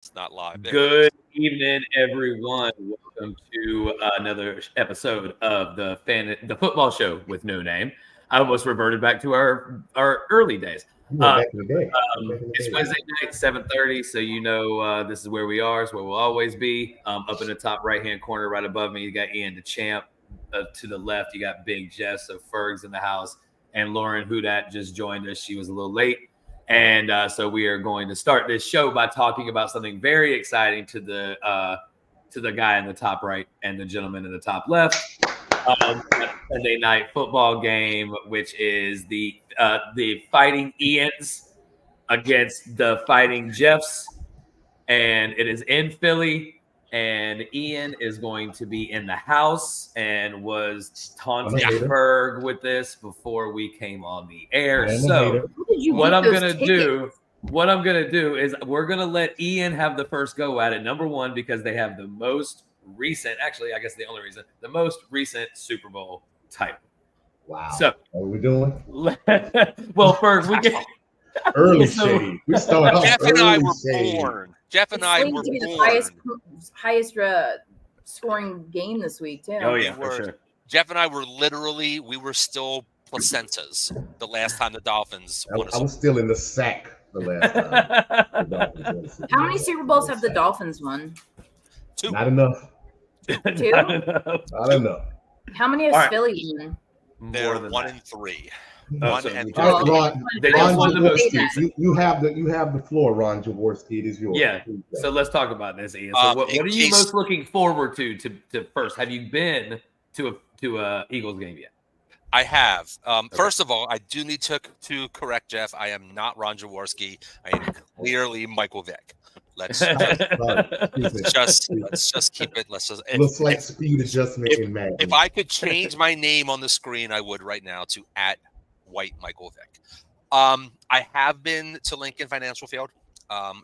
It's not live. Good evening, everyone. Welcome to another episode of the football show with no name. I almost reverted back to our early days. Back in the day. It's Wednesday night, 7:30. So this is where we are. It's where we'll always be. Up in the top right-hand corner, right above me, you got Ian the Champ. To the left, you got Big Jeff. So Ferg's in the house, and Lauren Hudat just joined us. She was a little late. And so we are going to start this show by talking about something very exciting to the guy in the top right and the gentleman in the top left. Sunday night football game, which is the Fighting Ians against the Fighting Jeffs, and it is in Philly. And Ian is going to be in the house and was taunting Ferg with this before we came on the air. So what I'm gonna do is we're gonna let Ian have the first go at it. Number one, because they have the most recent, actually, I guess the only reason, the most recent Super Bowl title. Wow. So what are we doing? Well, Ferg, we get early shade. We started off Jeff and I were shade. born. Jeff and I were born. The highest scoring game this week too. Oh yeah, for sure. Jeff and I were we were still placentas the last time the Dolphins won. I was still in the sack the last time. How many Super Bowls have the Dolphins won? 2. Not enough. 2? Not enough. How many has Philly won? They're 1 and 3. Ron, you have the floor, Ron Jaworski. It is yours. Yeah. So let's talk about this, Ian. So what are you most looking forward to first? Have you been to a Eagles game yet? I have. First of all, I do need to correct Jeff. I am not Ron Jaworski. I am clearly Michael Vick. Let's just keep it. Looks like speed adjustment in Madden. If I could change my name on the screen, I would right now to @White Michael Vick. I have been to Lincoln Financial Field.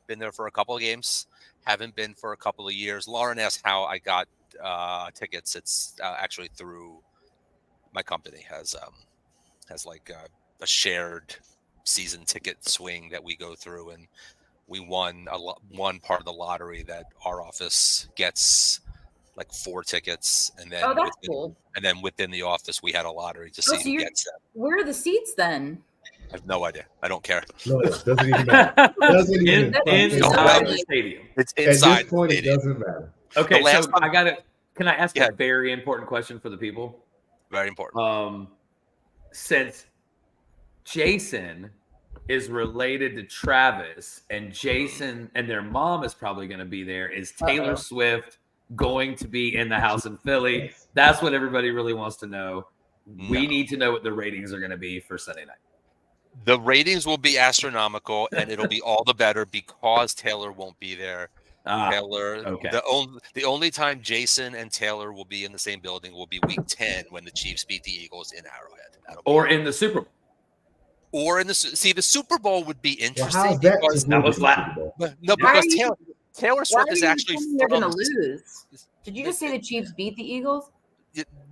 Been there for a couple of games. Haven't been for a couple of years. Lauren asked how I got tickets. It's actually through my company has like a shared season ticket swing that we go through, and we won one part of the lottery that our office gets like 4 tickets, and then that's cool. And then within the office, we had a lottery to see who gets them. Where are the seats then? I have no idea. I don't care. No, it doesn't even matter. Inside the stadium. It's inside. At this point, it doesn't matter. Okay, so can I ask a very important question for the people? Very important. Since Jason is related to Travis, and Jason and their mom is probably going to be there, is Taylor Swift going to be in the house in Philly? That's what everybody really wants to know. We need to know what the ratings are going to be for Sunday night. The ratings will be astronomical, and it'll be all the better because Taylor won't be there. Taylor, okay. The only time Jason and Taylor will be in the same building will be Week 10 when the Chiefs beat the Eagles in Arrowhead. Or in the Super Bowl. Or in the Super Bowl would be interesting. Well, because that was loud. Because Taylor Swift is actually they're going to lose. Did you just say the Chiefs beat the Eagles?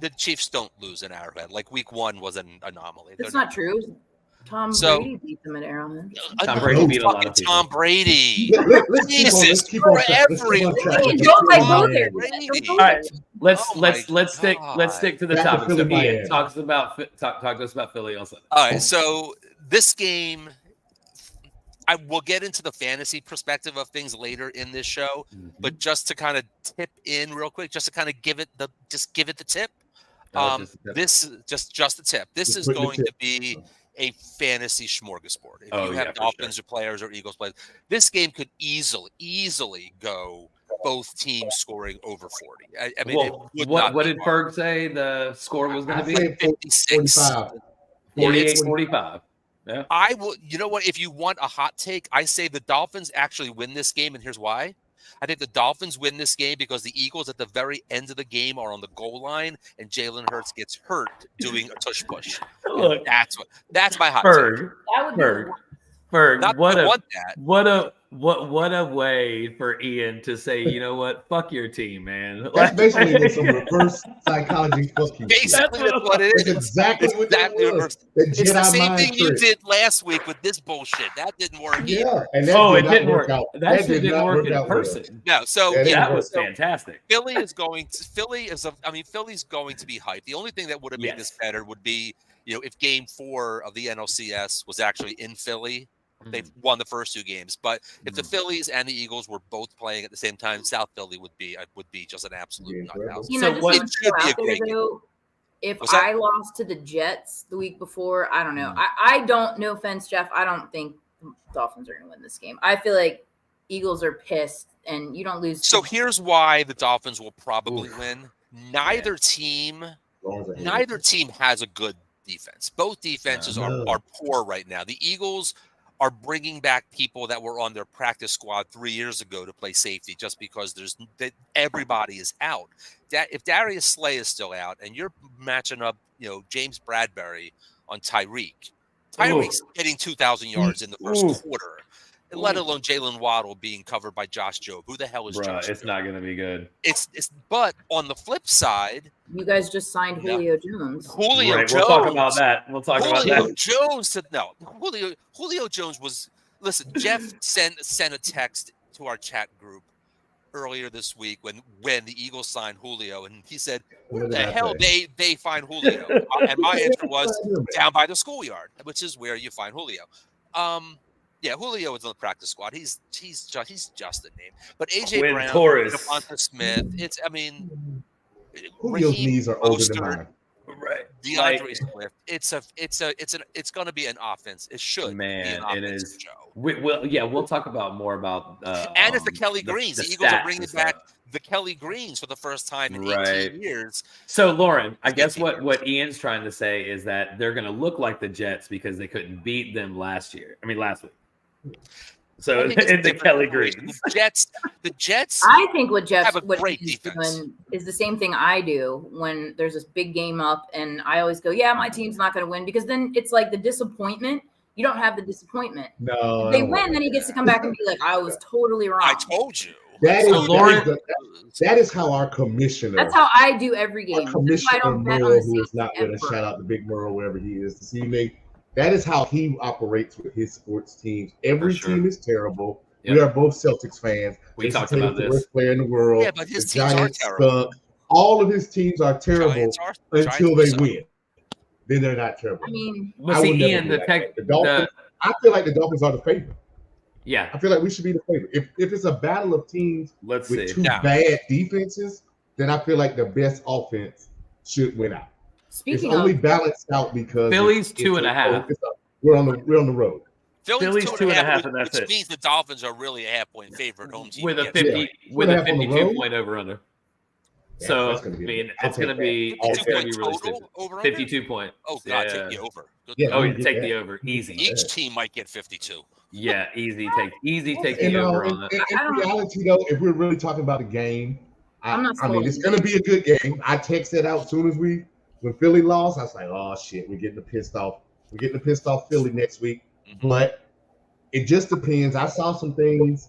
The Chiefs don't lose in Arrowhead. Like Week 1 was an anomaly. That's not true. Tom Brady beat them at Arrowhead. Tom Brady beat a lot of people. Tom Brady. Jesus, for everyone. Don't go there. All right, let's stick to the topic. So Ian, talk to us about Philly on Sunday. All right, so this game, I will get into the fantasy perspective of things later in this show, but just to kind of tip in real quick, just to kind of give it the tip. This just the tip. This is going to be a fantasy smorgasbord. If you have Dolphins or players or Eagles players, this game could easily go both teams scoring over 40. I mean, what did Ferg say the score was going to be? 56. 48-45. Yeah. I will. You know what? If you want a hot take, I say the Dolphins actually win this game, and here's why. I think the Dolphins win this game because the Eagles at the very end of the game are on the goal line, and Jalen Hurts gets hurt doing a tush push. Look, that's my hot take. Ferg. What What a way for Ian to say, you know what? Fuck your team, man. That's basically some reverse psychology fuck you. Basically, that's what it That's is. exactly what that was. The It's the Jedi same mind thing you trick. did last week with this bullshit. That didn't work either. Yeah, and that Oh, did it not didn't work work. out. That shit did didn't not work in out well. person. No, so That yeah, That was so fantastic. Philly is going to be hyped. The only thing that would have made this Yes. better would be, if game 4 of the NLCS was actually in Philly. They've Mm. won the first 2 games, but if the Phillies and the Eagles were both playing at the same time, South Philly would be just an absolute knockout. You So know, just what- want to It should throw be a out there great game. though, if What's that? I lost to the Jets the week before, I don't know. I don't. No offense, Jeff. I don't think the Dolphins are going to win this game. I feel like Eagles are pissed, and you don't lose. So here's why the Dolphins will probably win. Neither team has a good defense. Both defenses No. are poor right now. The Eagles are bringing back people that were on their practice squad 3 years ago to play safety, just because everybody is out. If Darius Slay is still out, and you're matching up, James Bradbury on Tyreek's hitting 2,000 yards in the first quarter, let alone Jalen Waddle being covered by Josh Jobe. Who the hell is Josh? It's Jobe? not going to be good. But on the flip side, You guys just signed No. Julio Jones. Julio Right, Jones. we'll talk about that. Julio Jones said no. Julio Jones was. Listen, Jeff sent a text to our chat group earlier this week when the Eagles signed Julio, and he said, "Where the hell they find Julio?" And my answer was down by the schoolyard, which is where you find Julio. Yeah, Julio is on the practice squad. He's just a name. But AJ Quinn Brown, Torres. Devonta Smith. Julio's Raheem knees are older than Mostert, mine. Right. DeAndre Swift. It's going to be an offense. It should be Man, an it offense, is. Joe. We'll talk about more about And it's the Kelly Greens. The Eagles are stats bringing and back stuff. the Kelly Greens for the first time in Right. 18 years. So, Lauren, I guess 18 what Ian's trying to say is that they're going to look like the Jets because they couldn't beat them last week. So I think it's a in the different Kelly situation. Greens. The Jets. I think what Jeff have a what great he's defense. doing is the same thing I do when there's this big game up, and I always go, "Yeah, my team's not going to win," because then it's like the disappointment. You don't have the disappointment. No, If they win, then he gets to come back and be like, "I was totally wrong." I told you. That So, Lauren- that is how our commissioner. That's how I do every our game. That's why I commissioner don't bet on Merle, the who is Saints not with us, ever. shout out to Big Merle wherever he is this evening. That is how he operates with his sports teams. Every For sure. team is terrible. Yep. We are both Celtics fans. We Jason talked Tatum's about the this. worst player in the world. Yeah, but his The teams are Giants terrible. suck. All of his teams are terrible Giants are- until Giants they are- win. Then they're not terrible. I mean, Well, I see, would never Ian, be the like tech, that. The Dolphins. I feel like the Dolphins are the favorite. yeah. I feel like we should be the favorite. If it's a battle of teams Let's with see. two Yeah. bad defenses, then I feel like the best offense should win out. It's speaking only of, balanced out because Philly's it's 2.5. We're on the road. Philly's 2.5, and that's which it. means the Dolphins are really a half-point favorite home team. With a Yes. 50 with a 2.5 on the 52 road? point over under. Yeah, So that's gonna I be mean, I'll it's going to take be that. I'll it's going to be Total really stupid. over under? 52 point. Oh God, Yeah. take the over. Good Yeah, God. Oh, we you get take that. the over easy. Each team might get 52. Yeah, easy take And, the over on that. in reality, though, if we're really talking about a game, I'm not I mean, spoiling it's it. going to be a good game. I texted out as soon as when Philly lost. I was like, oh shit, we're getting the pissed off. We're getting the pissed off Philly next week. Mhm. But it just depends. I saw some things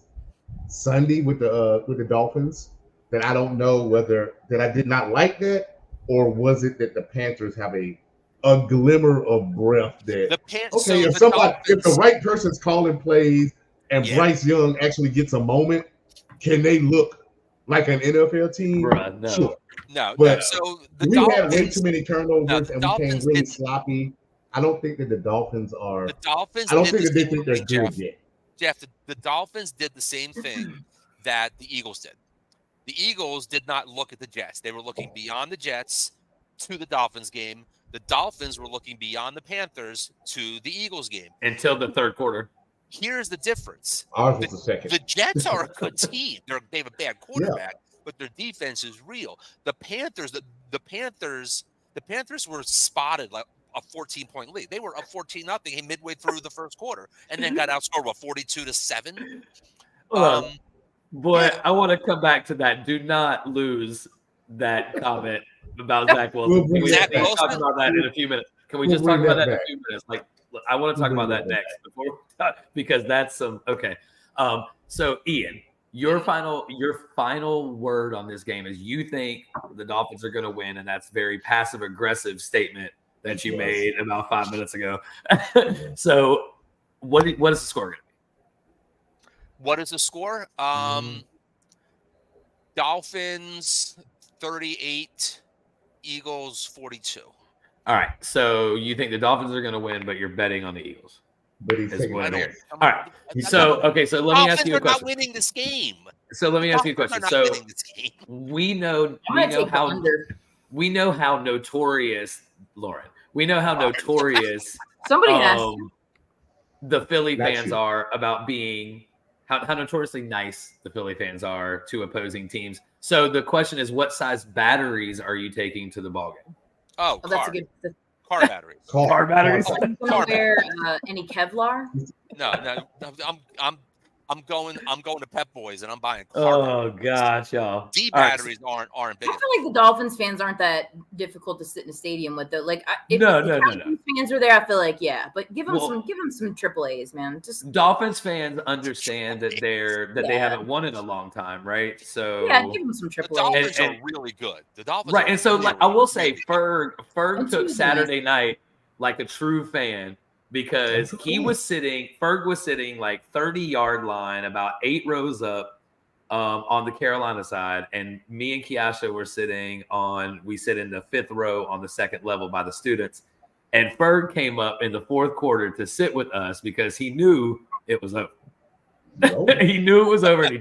Sunday with the Dolphins that I don't know whether that I did not like that, or was it that the Panthers have a glimmer of breath that okay, if the right person's calling plays and Yeah. Bryce Young actually gets a moment, can they look like an NFL team? Bruh, no. Sure. No, But so the We had way Dolphins, too many turnovers No, and the we Dolphins came really didn't- sloppy. I don't think that the Dolphins are. the Dolphins I don't did think the that they same think they're thing, good Jeff. yet. Jeff, the Dolphins did the same thing that the Eagles did. The Eagles did not look at the Jets. They were looking beyond the Jets to the Dolphins game. The Dolphins were looking beyond the Panthers to the Eagles game. Until the third quarter. Here's the difference. Ours was the second. The Jets are a good team. They have a bad quarterback, but their defense is real. The Panthers were spotted like a 14-point lead. They were up 14-0 midway through the first quarter, and then got outscored 42-7. Hold on. Um, Boy, yeah. I want to come back to that. Do not lose that comment about Zach Wilson. We'll Can bring we Zach talk Wilson? about that in a few minutes? Can we We'll just talk bring about that that in a back. few minutes? Like, I want to talk We'll about bring that that next. Before, because that's some okay. So Ian, your final word on this game is you think the Dolphins are going to win, and that's very passive aggressive statement that you made about 5 minutes ago. So what is the score going to be? What is the score? Dolphins 38, Eagles 42. All right. So you think the Dolphins are going to win, but you're betting on the Eagles. But he's Is taking what it I'm there. hearing. All right. So let me Dolphins ask you a are not question. winning this game. So let me ask you a question. Dolphins are So not winning this game. we know I'm gonna take the under. we know how notorious Lauren. We know how notorious Somebody has to. the Philly Not fans you. are about being how notoriously nice the Philly fans are to opposing teams. So the question is, what size batteries are you taking to the ballgame? Oh, Oh, that's car, a good. car batteries. Car batteries? Are you gonna wear any Kevlar? No, I'm going to Pep Boys and I'm buying car batteries. Oh gosh, y'all. D All right, batteries aren't big I enough. feel like the Dolphins fans aren't that difficult to sit in a stadium with, though. Like, if No. Dolphins fans are there, I feel like but give them Well- some triple A's, man. Just Dolphins fans understand that they Yeah. haven't won in a long time, right? So yeah, give them some The triple A's. Dolphins And- are really good. The Dolphins right, are and so really, like I will say, really Ferg And took Tuesdays. Saturday night like a true fan because Ferg was sitting like 30-yard line, about 8 rows up on the Carolina side, and me and Kiasha were we sit in the 5th row on the 2nd level by the students, and Ferg came up in the 4th quarter to sit with us because he knew it was over. Nope. He knew it was over, and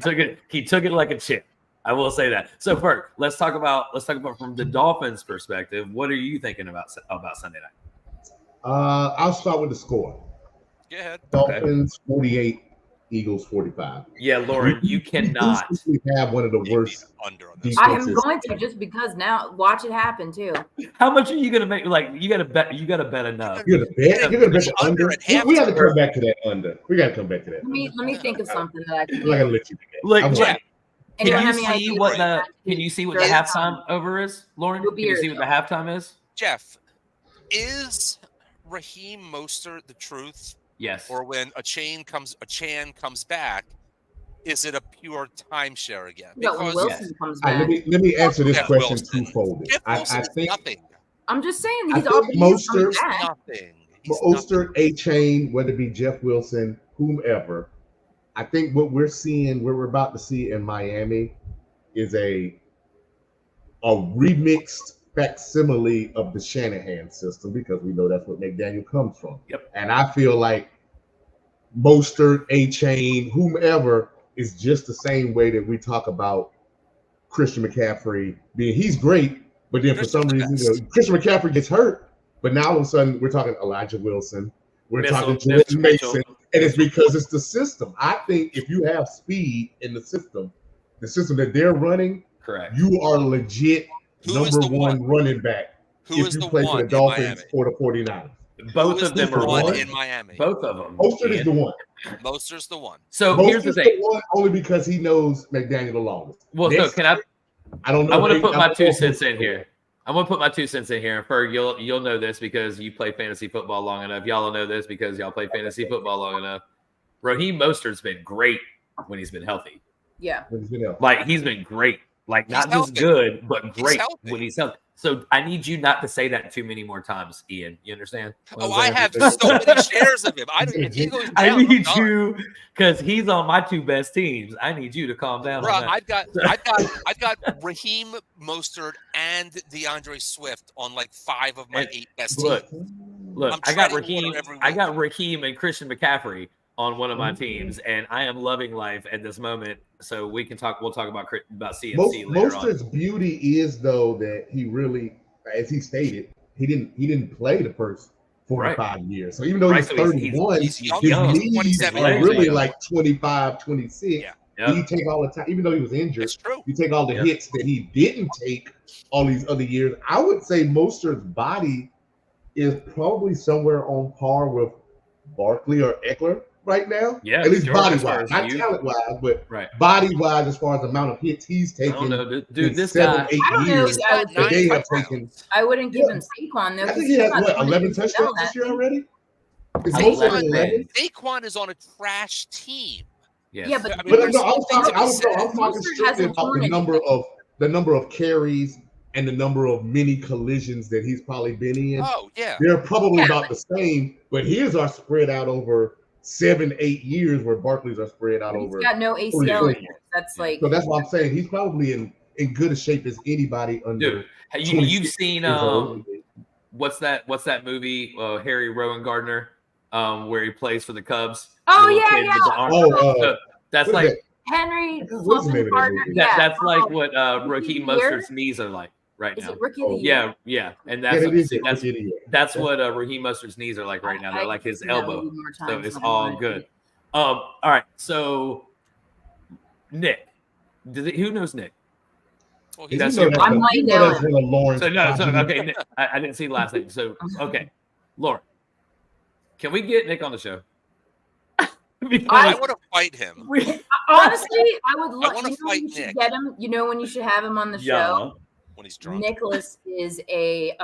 he took it like a champ. I will say that. So, Ferg, let's talk about from the Dolphins' perspective. What are you thinking about Sunday night? I'll start with the score. Go ahead. Dolphins 48, Eagles 45. Yeah, Lauren, you cannot. We have one of the worst. Under on this. I am defenses. going to just because now watch it happen too. How much are you gonna make? Like, you gotta bet enough. You're gonna bet. You're gonna bet the Under under. at We got to halftime. come back to that under. We got to come back to that. Let me think of something that I can I'm not do. gonna let you do that. Like, I'm Jack, sorry. Can Anyone you have any see ideas? what the Throw halftime over is, Lauren? We'll Can be you here see what the till- halftime is? Jeff, is Raheem Mostert the truth? Yes. Or when a Chan comes back, is it a pure timeshare again? But when Because Wilson yes. comes All right, back, let me answer this Jeff question Wilson. twofold. Jeff I Wilson is think nothing. I'm just saying I he's think already coming Mostert- back. Nothing. He's nothing. Mostert, A-Chain, whether it be Jeff Wilson, whomever, I think what we're about to see in Miami is a remixed facsimile of the Shanahan system, because we know that's what McDaniel comes from. Yep. And I feel like Mostert, A-Chain, whomever is just the same way that we talk about Christian McCaffrey he's great, but then for some reason, Christian McCaffrey gets hurt. But now all of a sudden, we're talking Elijah Wilson, we're talking Jordan Mason, and it's because it's the system. I think if you have speed in the system that they're running, Correct. you are legit Who is number the one running back Who if is you the play one for the in Dolphins Miami? or the 49ers. Both Who is of them the are one one. in Miami. Both of them. Mostert is the one. Mostert's the one. So here's the Mostert's thing. one only because he knows McDaniel the longest. Well, so Next, can I? I don't know. I want to Maybe put I'm my 2 off cents the- in here. I'm gonna put my 2 cents in here, and Ferg, you'll know this because you play fantasy football long enough. Y'all will know this because y'all play fantasy football long enough. Raheem Mostert's been great when he's been healthy. Yeah. Like, he's been great. Like, not He's just healthy. good, but He's great healthy. when he's healthy. So I need you not to say that too many more times, Ian. You understand? what Oh, I'm I saying? have so many shares of him. If he goes down, I I'm need done. you because he's on my 2 best teams. I need you to calm down. Bro, on that. I've got Raheem Mostert and DeAndre Swift on like 5 of my And 8 best look, teams. Look, I'm I got treading water Raheem. every I week. got Raheem and Christian McCaffrey on one of my teams, and I am loving life at this moment. So we can talk. We'll talk about CMC later Mostert's on. beauty is though that he really, as he stated, he didn't play the first 45 years. So even though he's so 31, he's young. his He's knees 27 are years really old. like 25, 26. Yeah. Yep. He take all the time, even though he was injured. It's true. You take all the Yep. hits that he didn't take all these other years. I would say Mostert's body is probably somewhere on par with Barkley or Eckler right now. Yeah, at least sure, body as far wise, as not you- talent wise, but Right. body wise, as far as the amount of hits he's I taken. don't know, dude. in This 7, guy. 8 I don't know years if I would that they have 95 taken. pounds. I wouldn't give Yeah. him Saquon though. I 'cause think he has he's not what the one 11 who's done touchdowns this that. year already. Is I Mostert love at it. 11? Saquon is on a trash team. Yes. Yeah, but I mean, But no, I was things talking. I to be was, said. no, I'm talking Mostert strictly hasn't about torn the number of carries and the number of mini collisions that he's probably been in. Oh yeah. They're probably Yeah. about the same, but his are spread out over 7-8 years, where Barkley's are spread out He's over. got no ACL four in there. That's like So that's what I'm saying. He's probably in good a shape as anybody under. Dude, you've 26 seen years old. what's that movie? Harry Rowan Gardner, where he plays for the Cubs. Oh, The little yeah, kid with the arm. Oh, So that's what is like Henry What's the name of that Gardner. movie? Yeah. that's like what Rookie Raheem of the Year? Mostert's knees are like right Is now. it Rookie of the Oh, Year? Yeah, and Yeah, that's that is see, it. that's Rookie of the Year. that's what Raheem Mostert's knees are like right now. They're like his I've seen that elbow. movie more So times it's than I all wanted good. to. All right. So Nick, who knows Nick? Well, You That's know your- that's I a- might you know know that's one of Lawrence. So no, progeny. okay. Nick, I didn't see the last name. So okay, Lauren, can we get Nick on the show? I Because want to fight him. Honestly, I would love wanna you know when fight you should Nick. get him. You know when you should have him on the show. yeah, When he's drunk. Nicholas is a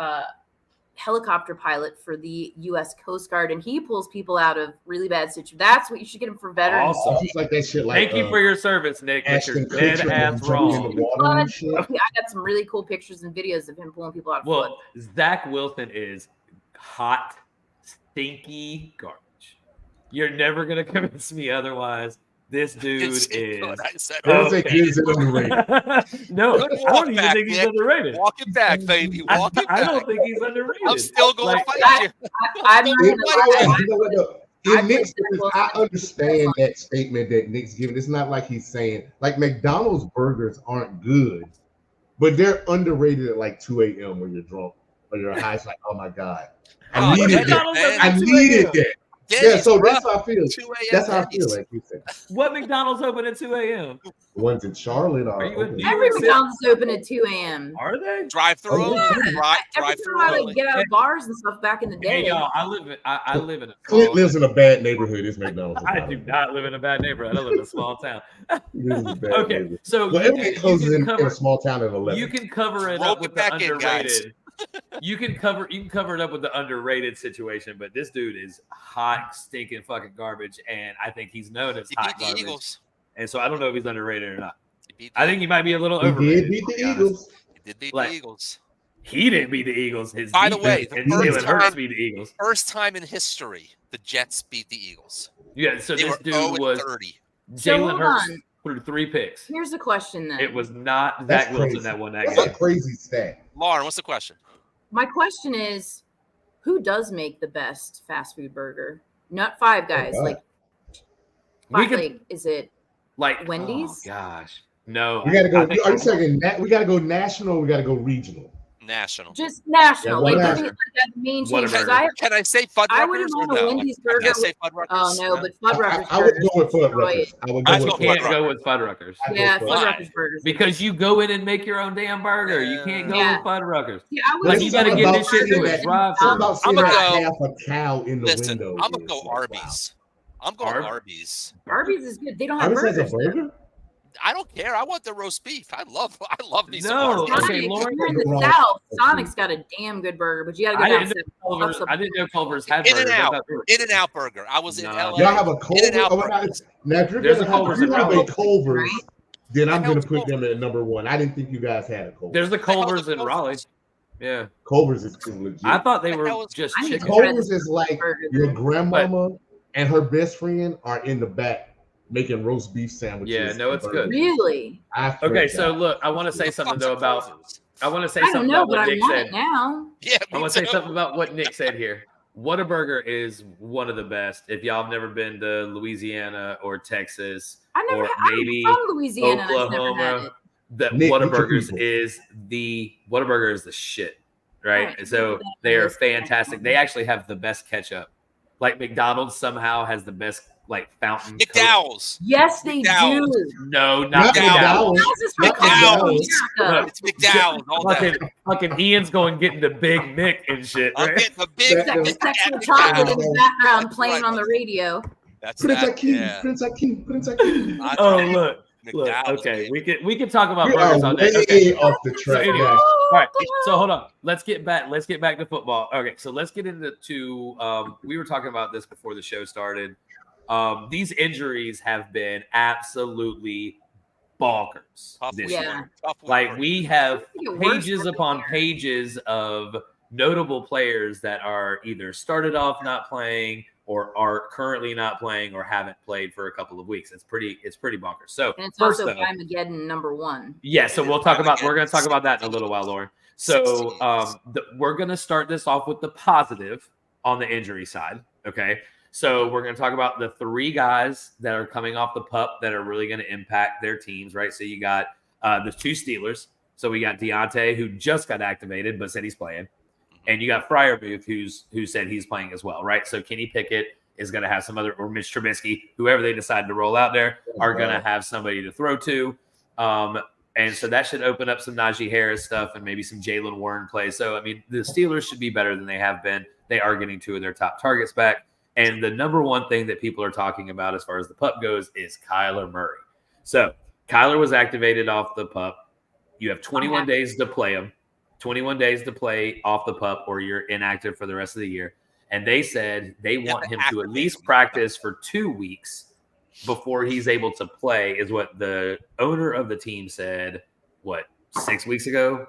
helicopter pilot for the U.S. Coast Guard, and he pulls people out of really bad situations. That's what you should get him for veterans. Awesome. It's just like that shit. Like thank you for your service, Nick. But Ashton you're dead Kutcher when ass he jumped in wrong. the water and shit. I got some really cool pictures and videos of him pulling people out of Well, Zach Wilson is hot, stinky garbage. You're never gonna convince me otherwise. This dude It's is. good. I said, I would say Okay. kids are underrated. No, Good I don't walk even back, think he's Nick. underrated. walk it back, baby. Walk it I back. don't think he's underrated. I'm still going Like, to fight I- you. I'm not You gonna lie. know what, though? I In Nick's put defense, I understand that statement that Nick's giving. It's not like he's saying like McDonald's burgers aren't good, but they're underrated at like 2 a.m. when you're drunk or you're high. It's like, oh my god, I Oh, needed get it, that. man. I needed that. Get Yeah, it, so bro. that's how I feel. 2 a.m. That's how I feel. Denny's. Like you said, What McDonald's open at 2 a.m.? the ones in Charlotte are Are you in open. New Every York City? McDonald's is open at 2 a.m. Are they? Drive-through Oh, yeah. only. Drive Every through time I only. like get out of bars and stuff back in the Hey day. y'all, I live in a Clint small. lives in a bad neighborhood. It's McDonald's. I do not live in a bad neighborhood. I live in a small town. He lives in a bad Okay, neighborhood. so Well, everything closes in a cover small town at 11. you can cover it Rope up with it the back in, guys. underrated. You can cover it up with the underrated situation, but this dude is hot, stinking fucking garbage, and I think he's known as He hot beat the garbage. Eagles. And so I don't know if he's underrated or not. He beat I think he might be a little He overrated. did beat to the be honest. Eagles. He did beat Like- the Eagles. He didn't beat the Eagles. His By the way, defense the and first Jalen Hurts time- beat the Eagles. First time in history, the Jets beat the Eagles. Yeah, so They this were dude 0 was 30. So Jalen hold Hurts on. threw 3 picks. Here's the question then. It was not That's Zach Wilson crazy. that won that That's game. a crazy stat. Lauren, what's the question? My question is, who does make the best fast food burger? Not Five Guys. God. Like, We could like, is it like Wendy's? Oh, gosh, no. We gotta go. I think- Are you saying we gotta go national? Or we gotta go regional. National. just national? Yeah, like, Whataburger. give me, like that main chain. Whataburger. 'Cause I Can I say Fuddruckers I wouldn't or want a no? Wendy's Can burger. I say Fuddruckers? Oh no, but I, Fuddruckers. I would burgers go with destroy Fuddruckers. it. I would I go just with can't Fuddruckers. go with Fuddruckers I'd go Yeah, with Fuddruckers burgers. because you go in and make your own damn burger. You can't go Yeah. with Fuddruckers. Yeah, I would. Like This you is got to all get about this shit seeing to a that- drive It's about seeing gonna that go- half a cow in the Listen, window. I'm gonna is go like, wow. Arby's. I'm going Arb- Arby's. Arby's is good. They don't have Arby's has a burgers. burger. I don't care. I want the roast beef. I love me some No, Arby's. okay, Sonic, Lauren, if you're in you're the wrong. South, Sonic's got a damn good burger, but you got to I go didn't down know to Culver's. I didn't know Culver's had In and burgers. I out. thought they were- In-N-Out Burger. I was in No. LA. Y'all have a Culver's. In-N-Out Oh, burgers. now, if you're There's gonna a have, Culver's if you in have a Raleigh. Culver's, Right? then I'm The gonna hell's put Culver's? them at number one. I didn't think you guys had a Culver's. There's the hell's Culver's in Culver's? Raleigh. Yeah, Culver's is legit. I thought they The were hell is- just I need to chicken. try Culver's is like burger. your grandmama and her best friend are in the back making roast beef sandwiches. Yeah, no, and it's burgers. good. Really? I swear Okay, to so God. look, I want to say something though about. I want to say I don't something know, about but what I Nick want said. it now. Yeah, I me want to say too. something about what Nick said here. Whataburger is one of the best. If y'all have never been to Louisiana or Texas, I never. or I'm maybe from Louisiana. And I've never had Oklahoma, it. that Nick, get your Whataburgers people. is the Whataburger is the shit, right? Alright, And so put that they are list. fantastic. They actually have the best ketchup. Like McDonald's somehow has the best like fountain. Coke. McDowell's. Yes, they McDowell's. do. No, not Not McDowell's. McDowell's. This is like McDowell's. America. It's McDowell's. All day. Fucking Ian's going getting the Big Mick and shit. I'm Right? getting a big That- Sexual McDowell's. chocolate in the background That's playing right. on the radio. That's Prince that. Akeem, Yeah. Prince Akeem, Prince Akeem. I- Oh look. McDowell's, Okay, baby. we can talk about You are burgers all day. way Okay. off the track, anyway, guys. All right, so hold on. Let's get back to football. Okay, so let's get into we were talking about this before the show started. These injuries have been absolutely bonkers Tough this week. year. Yeah. Tough week Like for- we have It get worse pages every upon year. pages of notable players that are either started off not playing or are currently not playing or haven't played for a couple of weeks. It's pretty bonkers. So And it's first also though, Armageddon #1. yeah, so It we'll is talk about. Armageddon. We're going to talk about that in a little while, Lauren. So, 16. we're going to start this off with the positive on the injury side. Okay, so we're going to talk about the 3 guys that are coming off the pup that are really going to impact their teams, right? So you got the 2 Steelers. So we got Deontay, who just got activated but said he's playing, and you got Freiermuth, who said he's playing as well, right? So Kenny Pickett is going to have some other, or Mitch Trubisky, whoever they decide to roll out there, are going to have somebody to throw to. And so that should open up some Najee Harris stuff and maybe some Jalen Warren play. So, I mean, the Steelers should be better than they have been. They are getting 2 of their top targets back. And the number one thing that people are talking about as far as the pup goes is Kyler Murray. So Kyler was activated off the pup. You have 21 days to play him, 21 days to play off the pup, or you're inactive for the rest of the year. And they said they want him to at least practice for 2 weeks before he's able to play, is what the owner of the team said, 6 weeks ago,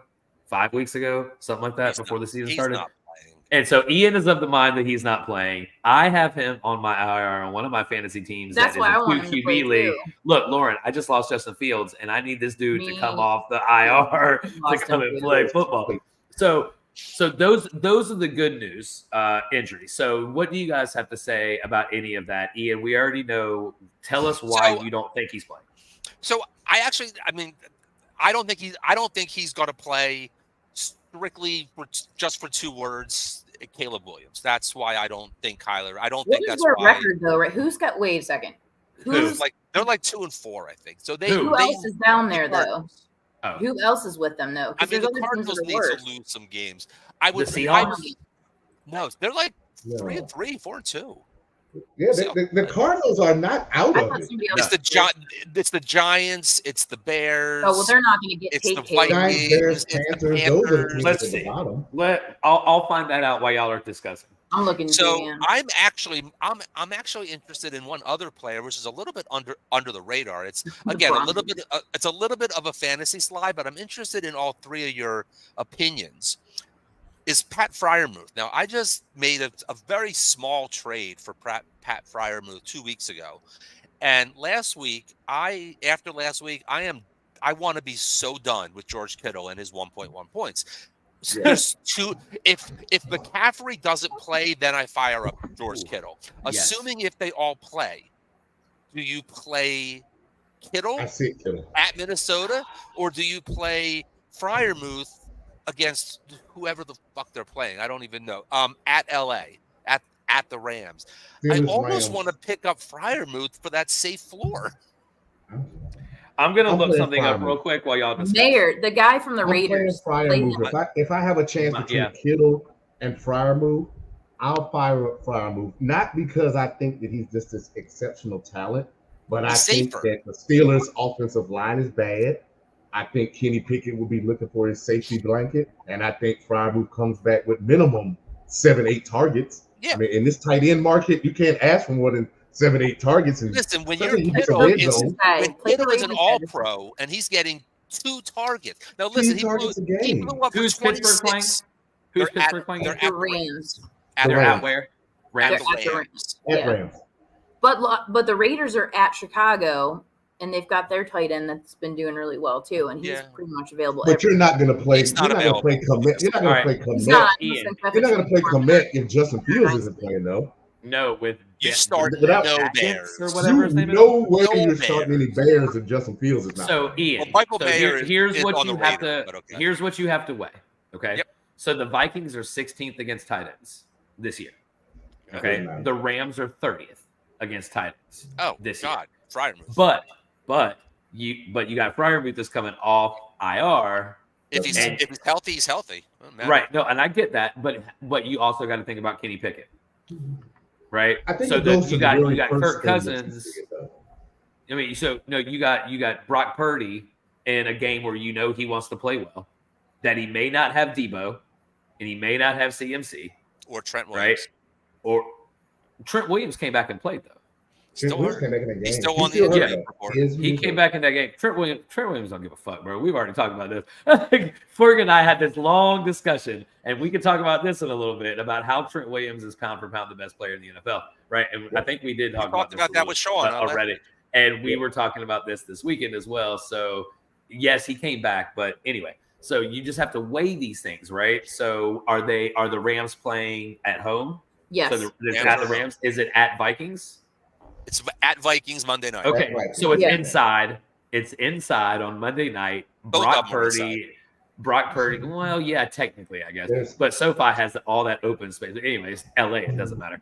5 weeks ago, something like that, before the season started. Not playing. And so Ian is of the mind that he's not playing. I have him on my IR on one of my fantasy teams. That's that why is I a want him to play 2 QB league. too. Look, Lauren, I just lost Justin Fields, and I need this dude to Me come off the IR to Lost come him and too. play football. So those are the good news injuries. So what do you guys have to say about any of that? Ian, we already know. Tell us why you don't think he's playing. So I don't think he's going to play strictly just for 2 words. Caleb Williams. That's why I don't think Kyler. I don't What think is that's their why. record though, right? Wait a second. Who's They're like 2 and 4, I think. So who else is down there though? Oh. Who else is with them though? I mean, There's the other teams Cardinals that need are to worse. lose some games. I would. The Seahawks? No, they're like No. 3 and 3, 4 and 2. Yeah, the Cardinals are not out I of thought it. somebody It's else. it's the Giants. It's the Bears. Oh well, they're not going to get It's the take Caleb. Vikings. Giants, Bears, it's the Panthers, those are the Panthers. teams Let's at the see. bottom. I'll find that out while y'all are discussing. I'm looking. So too, yeah. I'm actually interested in one other player, which is a little bit under the radar. It's again a little bit. It's a little bit of a fantasy slide, but I'm interested in all 3 of your opinions. Is Pat Freiermuth. Now, I just made a very small trade for Pat Freiermuth 2 weeks ago. And last week, I want to be so done with George Kittle and his 1.1 points. So there's 2. If McCaffrey doesn't play, then I fire up George Kittle. Yes. Assuming if they all play, do you play Kittle I see it, Kittle. at Minnesota, or do you play Freiermuth against whoever the fuck they're playing? I don't even know. At LA, at the Rams. I Steelers, almost Rams. want to pick up Freiermuth for that safe floor. I'm gonna I'm look playing something up Freiermuth. real quick while y'all discuss. Mayor, the guy from the I'm playing Raiders. Freiermuth. played If I have a chance between Yeah. Kittle and Freiermuth, I'll fire up Freiermuth. Not because I think that he's just this exceptional talent, but I He's think safer. that the Steelers' offensive line is bad. I think Kenny Pickett will be looking for his safety blanket, and I think Freiermuth comes back with minimum 7-8 targets. Yeah. I mean, in this tight end market, you can't ask for more than 7-8 targets. And Listen, when especially you're you get the Kittle red is zone, Hey, when play the Kittle is an Ravens all better. pro and he's getting 2 targets. Now listen, he blew, targets a he game. blew up for Who's Pittsburgh 26. playing? Who's They're at- Pittsburgh playing? they're The at Rams. At They're the Rams. at Rams. where? At Rams. the At the Rams. at Yeah. Rams. But the Raiders are at Chicago, and they've got their tight end that's been doing really well too, and he's Yeah. pretty much available. But you're not going to play. He's You're not not going to play available. Komet. You're not going All to play right. He's Komet. not. Ian. You're not going to play Komet if Justin Fields isn't playing, though. No, with You start Without no Jackets Bears. or whatever his name is. No way No you're starting any Bears if Justin Fields is not. So playing. Ian, Well, Michael so Mayer here's is what on you the have radar, to. but okay. Here's what you have to weigh. Okay. Yep. So the Vikings are 16th against tight ends this year. Okay. Doesn't The Rams are 30th against tight ends. Oh, this year. God. Freiermuth. But you got Freiermuth that's coming off IR. If he's healthy, he's healthy. Doesn't matter. Right. No, and I get that, but you also got to think about Kenny Pickett. Right. I think so it goes that to you the got very you got first Kirk thing that you Cousins. see, though. I mean, so no, you got Brock Purdy in a game where you know he wants to play well, that he may not have Debo, and he may not have CMC, Or Trent right? Williams. Or Trent Williams came back and played though. Still Williams hurt. came back in the game. He's still He's on the still injury hurt, though. report. He came back in that game. Trent Williams don't give a fuck, bro. We've already talked about this. Ferg and I had this long discussion, and we could talk about this in a little bit about how Trent Williams is pound for pound the best player in the NFL, right? And I think we did talk about this that with Sean already. And we were talking about this weekend as well. So yes, he came back, but anyway. So you just have to weigh these things, right? So are the Rams playing at home? Yes. So at the Rams. Is it at Vikings? It's at Vikings Monday night. Okay, Right. so it's Yeah. inside. It's inside on Monday night. Both Brock of them are Purdy. Well, yeah, technically, I guess. There's- But SoFi has all that open space. Anyways, LA, it doesn't matter.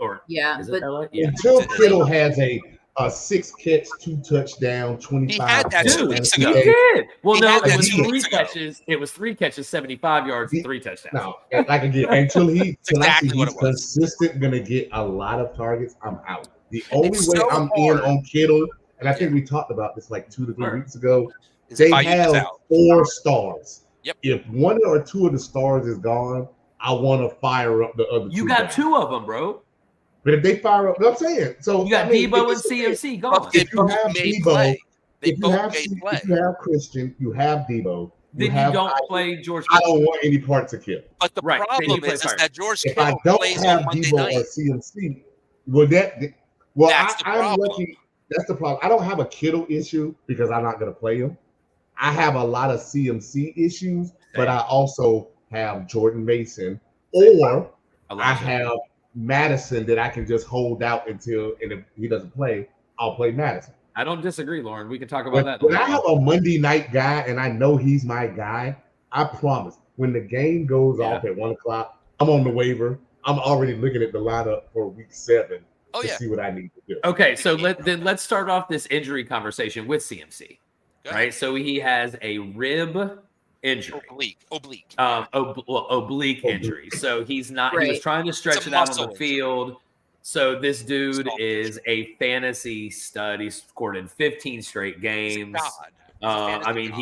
Or Yeah, is it but LA? Yeah. Until Kittle has a 6-catch, 2-touchdown, 25. He had that 2 Dude, weeks he ago. did. Well, He no, had that it was 2 three weeks ago. catches. It was 3 catches, 75 yards, and 3 touchdowns. No, and like again, until I exactly see what he's it was. consistent, gonna get a lot of targets, I'm out. The only It's way so I'm hard. in on Kittle, and I think we talked about this like 2 to 3 Sure. weeks ago. His They value is have out. 4 stars. Yep. If 1 or 2 of the stars is gone, I want to fire up the other 2. You got guys. 2 of them, bro. But if they fire up, I'm saying so. You got I mean, Debo and it's- CMC But gone. they If you both have made Debo, play. They If you both have made play. if you have Christian, you have Debo. Then you have don't Ayuk. play George. I don't want any parts of Kittle. But the Right, then you problem play is Fire. that George If I Kittle don't plays have on Monday Debo night. or CMC, well, That's the I'm problem. lucky. That's the problem. I don't have a Kittle issue because I'm not going to play him. I have a lot of CMC issues, but I also have Jordan Mason, or I have Madison that I can just hold out until, and if he doesn't play, I'll play Madison. I don't disagree, Lauren. We can talk about that. When I have a Monday night guy and I know he's my guy, I promise when the game goes Yeah. off at 1:00, I'm on the waiver. I'm already looking at the lineup for week 7 Oh to yeah. see what I need to do. Okay, so let's start off this injury conversation with CMC. Go ahead. Right, so he has a rib injury, Oblique. oblique injury. So he's not. He was Right. trying to stretch It's a it out on muscle the field. So this dude Small is a fantasy stud. He scored in 15 straight He's a games. god. He's a fantasy I mean, god.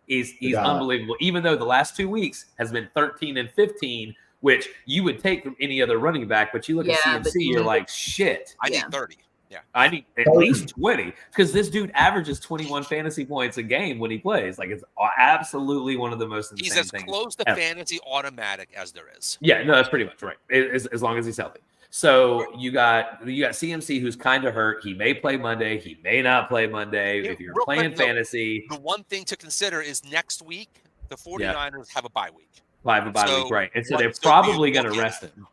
he's God. unbelievable. Even though the last 2 weeks has been 13 and 15, which you would take from any other running back, but you look at Yeah, but CMC, you you're need- like, shit. I need Yeah. 30. Yeah. I need at least 20 because this dude averages 21 fantasy points a game when he plays. Like, it's absolutely one of the most insane He's as things. close to ever. fantasy automatic as there is. Yeah, no, that's pretty much right. As long as he's healthy. So you got CMC who's kind of hurt. He may play Monday. He may not play Monday. Yeah, If you're real playing quick, though, fantasy, The one thing to consider is next week, the 49ers have a bye week. live and bye So week, right? And so what- they're so we probably going to look at rest him,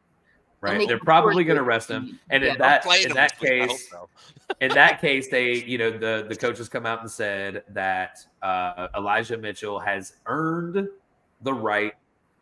right? And they They're can probably afford going to to- rest him. And Yeah, in that Playing them this week, I hope case, so. in that case, they, the coaches come out and said that Elijah Mitchell has earned the right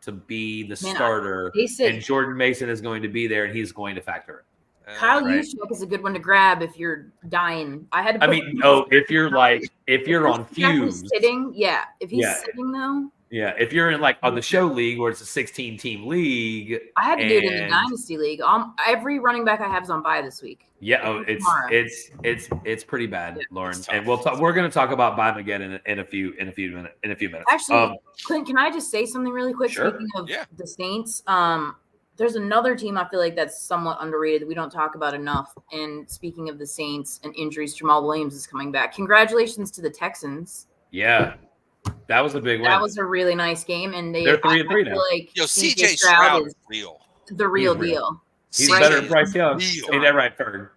to be the Man, starter, They said and Jordan Mason is going to be there, and he's going to factor it. Kyle right. Juszczyk is a good one to grab if you're dying. I had to. I put- mean, if you're on If he's actually fumes, sitting, yeah. If he's Yeah. sitting though, yeah, if you're in like on the show league where it's a 16 team league, I had to do it in the And- dynasty league. Every running back I have is on bye this week. yeah, Tomorrow. it's pretty bad, Lauren. it's tough. And we're going to talk about Biden again in a few minutes. Actually, Clint, can I just say something really quick? Sure. Speaking of Yeah. the Saints, there's another team I feel like that's somewhat underrated that we don't talk about enough. And speaking of the Saints and injuries, Jamal Williams is coming back. Congratulations to the Texans. yeah, that was a big win. That was a really nice game, and They're 3-3 I feel now. like Yo, CJ CJ Stroud is is real. the real He's real. deal. He's CJ better than is Bryce Young. real. Ain't that right, Ferg?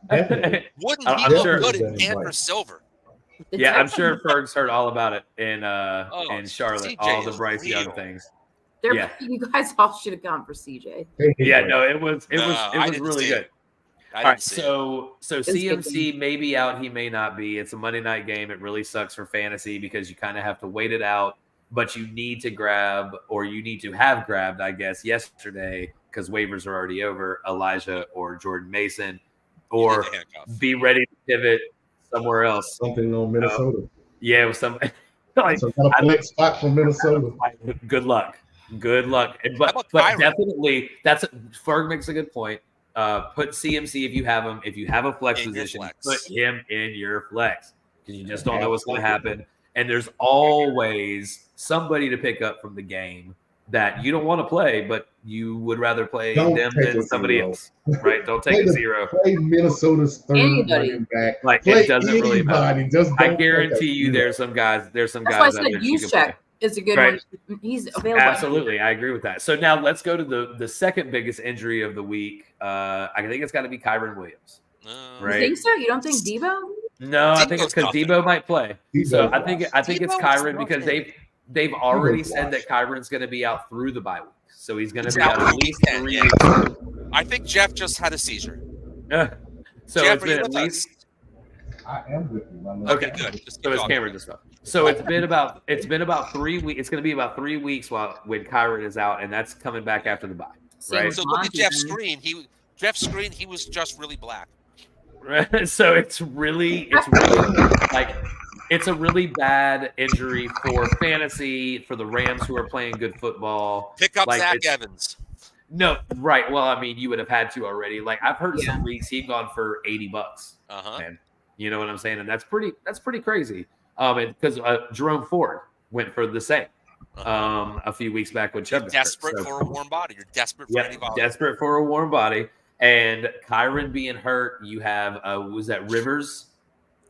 Definitely. Wouldn't I'm he look sure- good in Definitely. tan or silver? The Yeah, I'm Texans, sure Ferg's heard all about it in Charlotte, CJ all the is Bryce Young real. things. they're- yeah. You guys all should have gone for CJ. Yeah, no, it was No, I didn't really see good. it. I All didn't right, see it. so was a good CMC may be out, he may not be. It's a Monday night game. It really sucks for fantasy because you kind of have to wait it out, but you need to grab, or you need to have grabbed, I guess, yesterday because waivers are already over, Elijah or Jordan Mason, or He did the handcuff. be ready to pivot somewhere else. Something on Minnesota. Yeah, with some like Some kind of flex spot from Minnesota. good luck. Good luck. And- How But about but Kyron? definitely Ferg makes a good point. Put CMC if you have him. If you have a flex In your position, flex. put him in your flex because you just don't know what's going to happen. And there's always somebody to pick up from the game. that you don't want to play, but you would rather play Don't them take than a somebody zero. else, right? Don't take Play a zero. Play Minnesota's third Anybody. running back. Like, Play it doesn't really matter. anybody. Just I don't take a guarantee you, zero. there's some guys. There's some That's why I guys out said there that you can play. Juszczyk is a good Right. one. He's available. Absolutely, I agree with that. So now let's go to the second biggest injury of the week. I think it's got to be Kyren Williams. You Right. think so? You don't think Debo? No, I think it's because Debo's Debo might play. So Debo's I think it's Debo's Kyren because nothing. they've already Debo's said that Kyren's going to be out through the bye week. So he's going to He's be out out at through least week 10, 3 yeah. weeks. I think Jeff just had a seizure. So Jeff, it's are you been at with least us? I am with you. my man. Okay, good. Just keep so it's talking. Cameron this stuff. So it's been about 3 weeks. It's going to be about 3 weeks when Kyren is out, and that's coming back after the bye. Same Right. with So look at Monty Jeff's then. screen. Jeff's screen. He was just really black. Right? So it's really like it's a really bad injury for fantasy for the Rams who are playing good football. Pick up Like, Zach it's- Evans. No, right. Well, I mean, you would have had to already. Like I've heard Yeah. some leagues he'd gone for $80. Uh-huh. Man, you know what I'm saying? And that's pretty crazy. Because Jerome Ford went for the same a few weeks back when Chubb got hurt. Desperate So- for a warm body. You're desperate for any yeah, volume. desperate for a warm body. And Kyren being hurt, you have was that Rivers?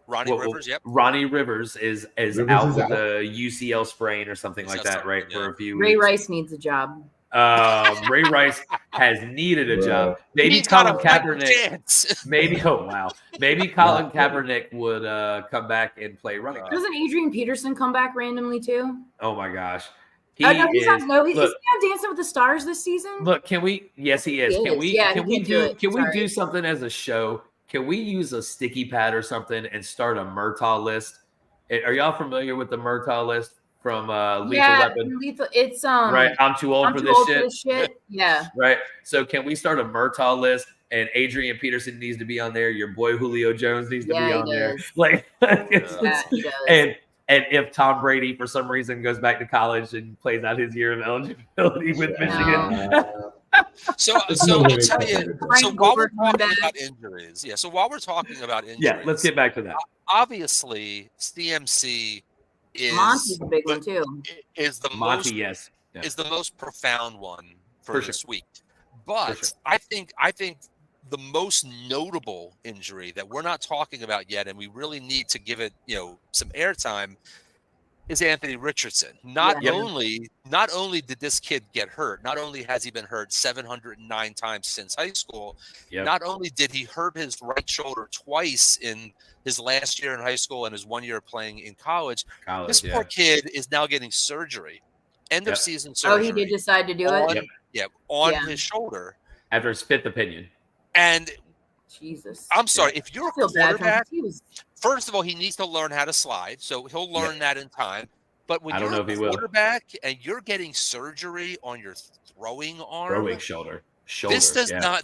Ronnie Rivers, yep. Ronnie Rivers is Rivers out is with out. a UCL sprain or something like that, something, right? yeah. For a few Ray weeks. Rice needs a job. Ray Rice has needed a Bruh. job. Maybe He's got Colin a fighting Kaepernick. chance. Maybe maybe Colin Kaepernick would come back and play running back. Doesn't Adrian Peterson come back randomly too? Oh my gosh, he No, he's is. not. No, is he Look, on Dancing with the Stars this season? look, can we? Yes, he is. He Can is. we? Yeah, can he we can do do? it. Can we Sorry. do something as a show? Can we use a sticky pad or something and start a Murtaugh list? Are y'all familiar with the Murtaugh list from Lethal yeah, Weapon? it's Right, I'm too old I'm for too this old shit. for this shit. Yeah. Right. So can we start a Murtaugh list? And Adrian Peterson needs to be on there. Your boy Julio Jones needs to be Yeah, on he there. does. Like, Yeah, he does. and if Tom Brady for some reason goes back to college and plays out his year of eligibility with Michigan, So There's so no way I'll they tell can you. do that. So Frank while we're Gore coming talking back. about injuries, yeah. So while we're talking about injuries, yeah, let's get back to that. Obviously, CMC Monty's a big one too. is the Monty, yes. Yeah. is the most profound one for For this week. But For sure. I think the most notable injury that we're not talking about yet, and we really need to give it, some airtime, is Anthony Richardson. Not Yeah. only did this kid get hurt, not only has he been hurt 709 times since high school, Yep. not only did he hurt his right shoulder twice in his last year in high school and his 1 year playing in college, College, this yeah. poor kid is now getting surgery, end Yep. of season Oh, surgery. he did decide to do on, it. on Yeah. his shoulder. After his fifth opinion. And Jesus. I'm sorry, if you're I a feel bad for him. quarterback, He was first of all, he needs to learn how to slide, so he'll learn that in time. But when I don't you're know if a he will. quarterback and you're getting surgery on your throwing arm, Throwing shoulder.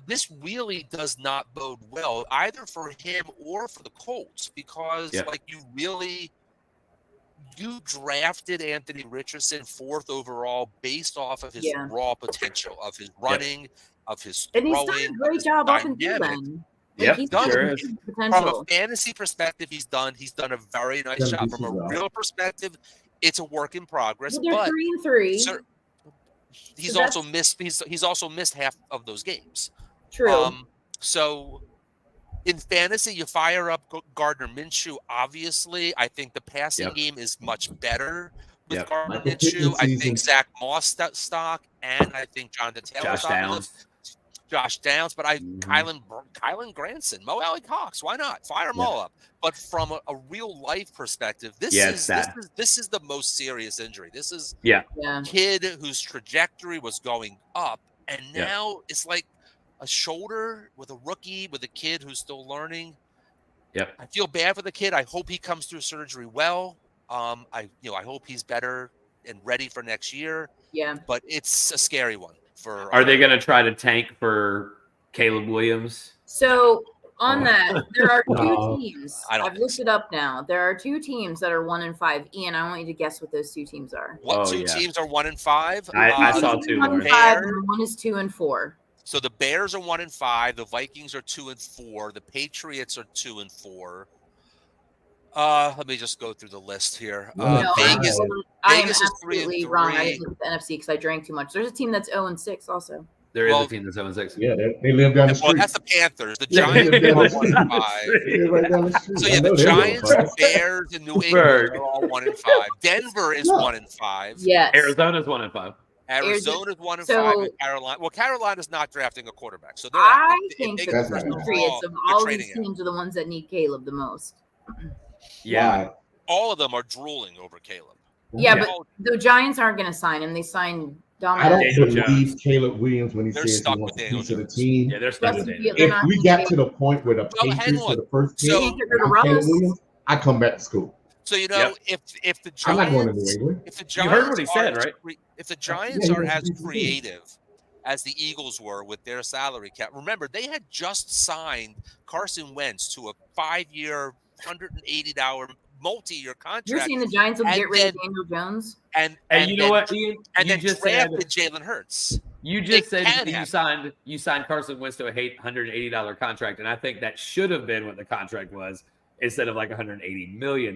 this really does not bode well either for him or for the Colts, because Yeah. you drafted Anthony Richardson 4th overall based off of his Yeah. raw potential, of his running, of his and he's throwing. done a of great his job up until dynamic. then. Yep, he's done got sure good is. From potential. a fantasy perspective, he's done a very nice Done job. From a decent job. real perspective, it's a work in progress. Well, they're But 3-3. sir, he's So also missed. He's also missed half of those games. True. So in fantasy, you fire up Gardner Minshew. Obviously, I think the passing Yep. game is much better with Yep. Gardner Michael Minshew. Pittman I season. think Zach Moss stock, and I think Jonathan Taylor Josh stock. Downs. Josh Downs, but Mhm. Kylan Granson, Mo Alley Cox, why not fire them all up? But from a real life perspective, this Yeah, is it's sad. this is the most serious injury. This is yeah. kid whose trajectory was going up, and Yeah. now it's like a shoulder with a rookie, with a kid who's still learning. Yep. I feel bad for the kid. I hope he comes through surgery well. I hope he's better and ready for next year. Yeah. But it's a scary one. Are they going to try to tank for Caleb Williams? So on that, there are two No. teams. I don't I've think looked it up now. There are two teams that are 1-5. Ian, I want you to guess what those two teams are. What Oh, two yeah. teams are 1-5? I saw One is two, 1-5, Lauren. and one is 2-4. So the Bears are 1-5. The Vikings are 2-4. The Patriots are 2-4. Let me just go through the list here. No, No, Vegas, I am Vegas is 3 and absolutely wrong. I 3. didn't look at the NFC because I drank too much. There's a team that's 0-6 also. There is Well, a team that's 7-6. Yeah, they live down the Well, street. that's the Panthers. The Yeah, Giants yeah, are yeah. 1 and 5. They live right down the street. So I yeah, know the they will, Giants, bro. Bears, and New England Berg. are all 1 and 5. Denver is Yeah. 1 and 5. Yes. Arizona's 1-5. Arizona's 1 and So- 5. And Carolina. Well, Carolina's not drafting a quarterback, so they're out. I If think they the get That's first not Patriots overall, of they're all trading these out. teams are the ones that need Caleb the most. Yeah. Why? All of them are drooling over Caleb. Yeah, Yeah. but the Giants aren't going to sign him. They signed I don't Dominic. Daniel believe Jones. Caleb Williams when he They're says he stuck wants with a Daniel piece of the Jones. team. Yeah, they're stuck Plus, with if Daniel. they're If not we gonna got get- to the point where the hang Patriots on. are the first So- team, Can't get rid of I'm Caleb Russ. Williams, I come back to school. So you know, Yep. if the I'm not going to New Giants, England. if the You Giants heard what he are said, as right? If the Giants Yeah, are he as wants to be creative as the Eagles were with their salary cap, remember they had just signed Carson Wentz to a 5-year, $180 multi-year You're contract, saying the Giants will And get rid of then- Daniel Jones? and And you know then- what, Ian? and you then just said drafted Jalen Hurts. you They just said can you have signed Carson Wentz to a $180 contract, and I think that should have been what the contract was instead of like $180 million.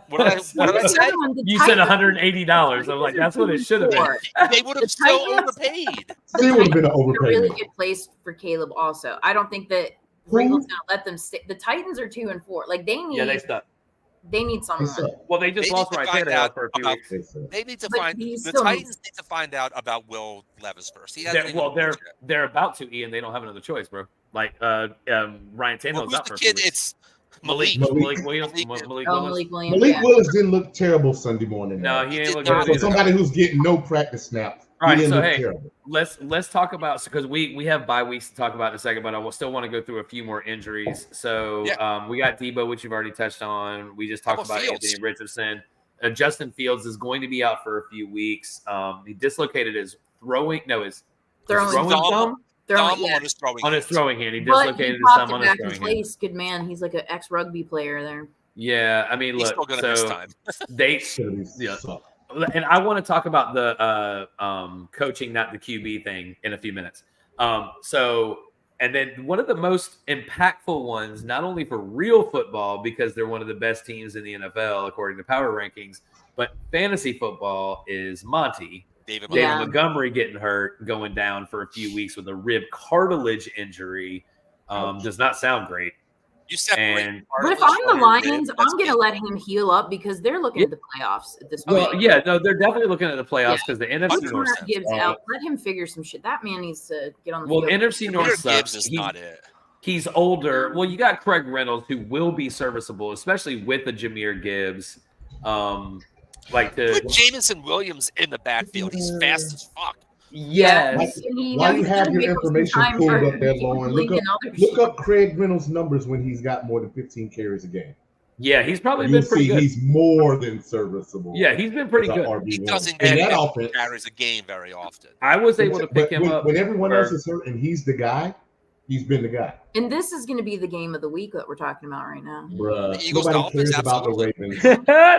What did I say? You said $180. I'm like, that's what it should have been. They would The have still Titans- overpaid. They would have been an A really overpayment. good place for Caleb also. I don't think that Vrabel's going to let them stay. The Titans are 2 and 4. Like they need Yeah, they stuck. they need They someone. suck. Well, they just They lost need to Ryan find Tannehill out for a few about- weeks. They suck. They need to But find he the still Titans needs- need to find out about Will Levis first. He hasn't even They're played yet. they're about to, Ian. They don't have another choice, bro. Like Ryan Well, Tannehill's who's out the for a few kid? weeks. It's Malik. Malik Williams. Malik- Malik Oh, Williams. Malik Williams. Malik yeah. Willis didn't look terrible Sunday morning. No, though. he ain't did looking not. good For either. somebody who's getting no practice snaps, All right, he didn't so look hey, terrible. let's talk about because we have bye weeks to talk about in a second, but I will still want to go through a few more injuries. So we got Debo, which you've already touched on. We just talked How about about Fields? Anthony Richardson. Justin Fields is going to be out for a few weeks. He dislocated his Throwing throwing thumb. thumb Thumb yeah. on his throwing on his hand. throwing hand. He But he dislocated his popped thumb it on his back in throwing hand. place. Good man. He's like an ex-rugby player there. Yeah, I mean, He's look, still gonna miss so time. they Yeah. and I want to talk about the coaching, not the QB thing, in a few minutes. And then one of the most impactful ones, not only for real football, because they're one of the best teams in the NFL according to power rankings, but fantasy football is Monty. David David Yeah. Montgomery getting hurt, going down for a few weeks with a rib cartilage injury. Does not sound great. You separate. And- But if cartilage I'm the from your rib, Lions, that's I'm going to big. let him heal up because they're looking at the playoffs at this point. Well, yeah, no, they're definitely looking at the playoffs because the NFC Put North. Jahmyr Gibbs Uh, out. Let him figure some shit. That man needs to get on the Well, field. NFC North Jahmyr sucks. Gibbs is not it. He's older. Well, you got Craig Reynolds, who will be serviceable, especially with the Jahmyr Gibbs. Put Jamison Williams in the backfield. He's fast as fuck. Yes. And he Why knows you he's have gonna your make up some information time pulled for up there, Lauren? Look league and other Look shit. up Craig Reynolds' numbers when he's got more than 15 carries a game. Yeah, he's probably You been pretty see, good. he's more than serviceable. Yeah, he's been pretty as a good. RB1. He doesn't In get that 50 offense. carries a game very often. I was able to pick him when, up. when everyone for- else is hurt and he's the guy. He's been the guy. And this is going to be the game of the week that we're talking about right now. Bruh. The Eagles, Nobody Dolphins, cares about the absolutely. Ravens.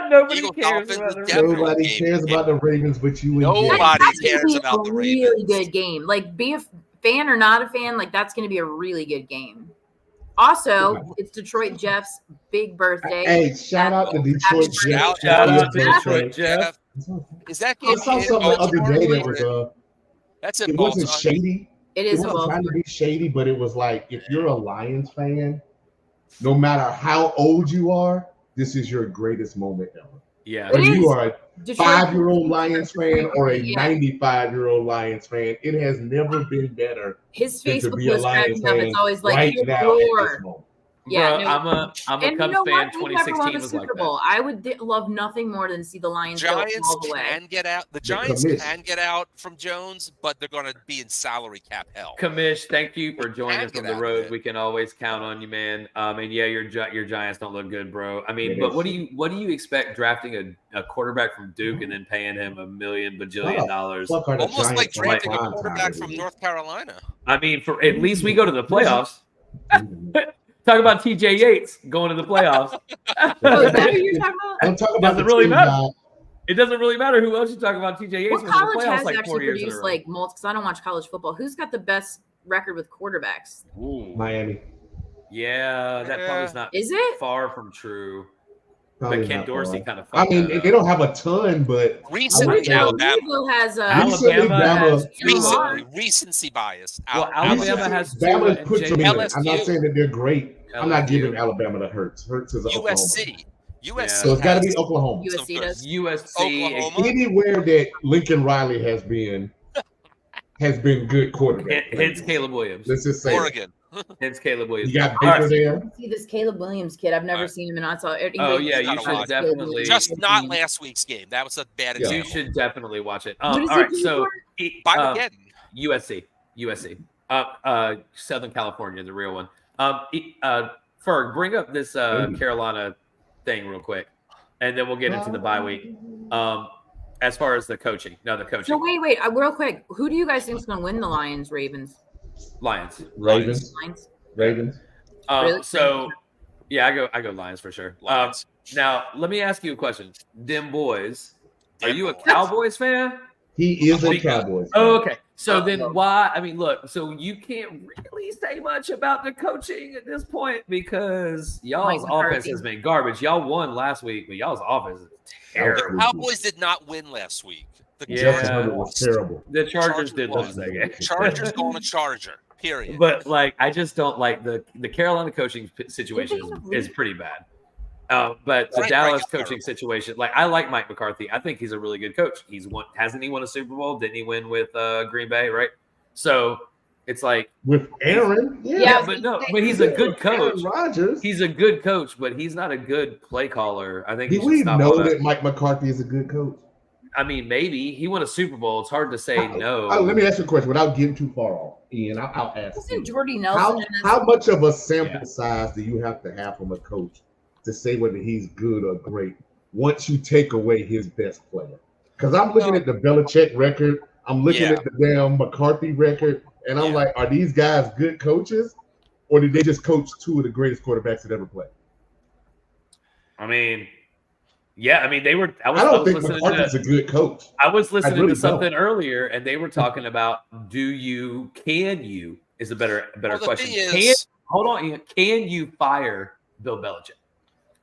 Nobody Eagles, cares Dolphins about is the definitely- Nobody game. cares about the Ravens but you and Nobody. Jay. Nobody That's gonna cares be about the a really Ravens. good game. Like, be a fan or not a fan, like that's going to be a really good game. Also, it's Detroit Jeff's big birthday. Hey, shout out to Detroit Shout Jets. out Happy to birthday. Detroit Jeff. Is that I game saw in something the other day that Baltimore? was That's in it wasn't Baltimore. shady. It It is wasn't a trying to be shady, but it was like if you're a Lions fan, no matter how old you are, this is your greatest moment ever. Yeah. It Whether you is. are a Detroit 5-year-old Lions fan or a Yeah. 95-year-old Lions fan, it has never been better His than to Facebook be a post Lions cracking up. fan It's always like right "Good now at Lord." this moment. Yeah, Bro, no. I'm a And Cubs you know fan. what? We never 2016 won a was like Super that. Bowl. I would love nothing more than to see the Lions go Giants all the way. can get out. The Giants commish. can get out from Jones, but they're going to be in salary cap hell. Kamish, thank you for joining can us on get the out road. of it. We can always count on you, man. And yeah, your Giants don't look good, bro. I mean, Yeah, but they what do you expect drafting a quarterback from Duke and then paying him $1 million bajillion dollars? Fuck are the Almost like Giants on drafting a prime quarterback time, from dude. North Carolina. I mean, for at least we go to the playoffs. Mhm. Talk about TJ Yates going to the playoffs. Oh, is that who you're talking about? I'm talking about Doesn't the really team matter. now. It doesn't really matter who else you talk about. TJ Yates What was in the college playoffs has like 4 actually years in a produced row. like multiple? Because I don't watch college football. Who's got the best record with quarterbacks? Ooh. Miami. Yeah, that probably's not Is it? far from true. Probably But Ken not Dorsey far. kind of. I mean, they don't have a ton, but Recently, say- Alabama. Louisville has a Recently, Alabama has Bama- Tua. Lamar. Recency bias. Well, Alabama Alabama has Tua Bama and puts them in Jalen. it. I'm not LSU. saying that they're great. I'm not LSU. giving Alabama to Hurts. Hurts is Oklahoma. USC. USC So it's got to be has Oklahoma. some USC good- does. USC. Oklahoma. Anywhere that Lincoln Riley has been good quarterback. Hence Caleb Williams. Let's just say that. Oregon. Hence Caleb Williams. You got All Baker right. there. See this Caleb Williams kid. I've never Right. seen him, and I saw it. Oh, yeah, you Gotta should watch definitely- Just not last week's game. That was a bad Yeah. You example. should definitely watch it. What All is he right, playing so By uh, again. USC, Southern California, the real one. Ferg, bring up this Carolina thing real quick, and then we'll get into the bye week. As far as the coaching, So wait, real quick. Who do you guys think is going to win the Lions, Ravens? Lions. Ravens. Lions. Ravens. Really? So yeah, I go Lions for sure. Lions. Now let me ask you a question. Them boys, are Them you a boys. Cowboys fan? He is a Because- Cowboys. Oh, okay. So then Uh-oh. why? I mean, look. So you can't really say much about the coaching at this point because y'all's Mike offense McCarthy. has been garbage. Y'all won last week, but y'all's offense is terrible. The Cowboys did not win last week. The Yeah. Justin Herbert was terrible. The Chargers Chargers did won. lose that game. Chargers going to Charger. Period. But like, I just don't like the Carolina coaching situation is pretty bad. But the Frank Dallas Reich is coaching terrible. situation, like I like Mike McCarthy. I think he's a really good coach. Hasn't he won a Super Bowl? Didn't he win with Green Bay? Right. So it's like, With Aaron, Yeah, but he's a good coach. Rodgers. He's a good coach, but he's not a good play caller. I think he Do should we stop know all that Mike McCarthy is a good coach? I mean, maybe he won a Super Bowl. It's hard to say no. Let me ask you a question without getting too far off. Ian, I'll ask Wasn't you. Jordy Nelson? How, in this? how much of a sample size do you have to have from a coach to say whether he's good or great once you take away his best player? Because I'm looking at the Belichick record, I'm looking Yeah. at the damn McCarthy record, and I'm Yeah. like, are these guys good coaches, or did they just coach two of the greatest quarterbacks that ever played? I mean, yeah. I mean, they were. I I don't was think listening McCarthy's to. a good coach. I was listening really to something earlier, and they were talking about can you is a better Well, the question. thing is, Hold on, Ian, can you fire Bill Belichick?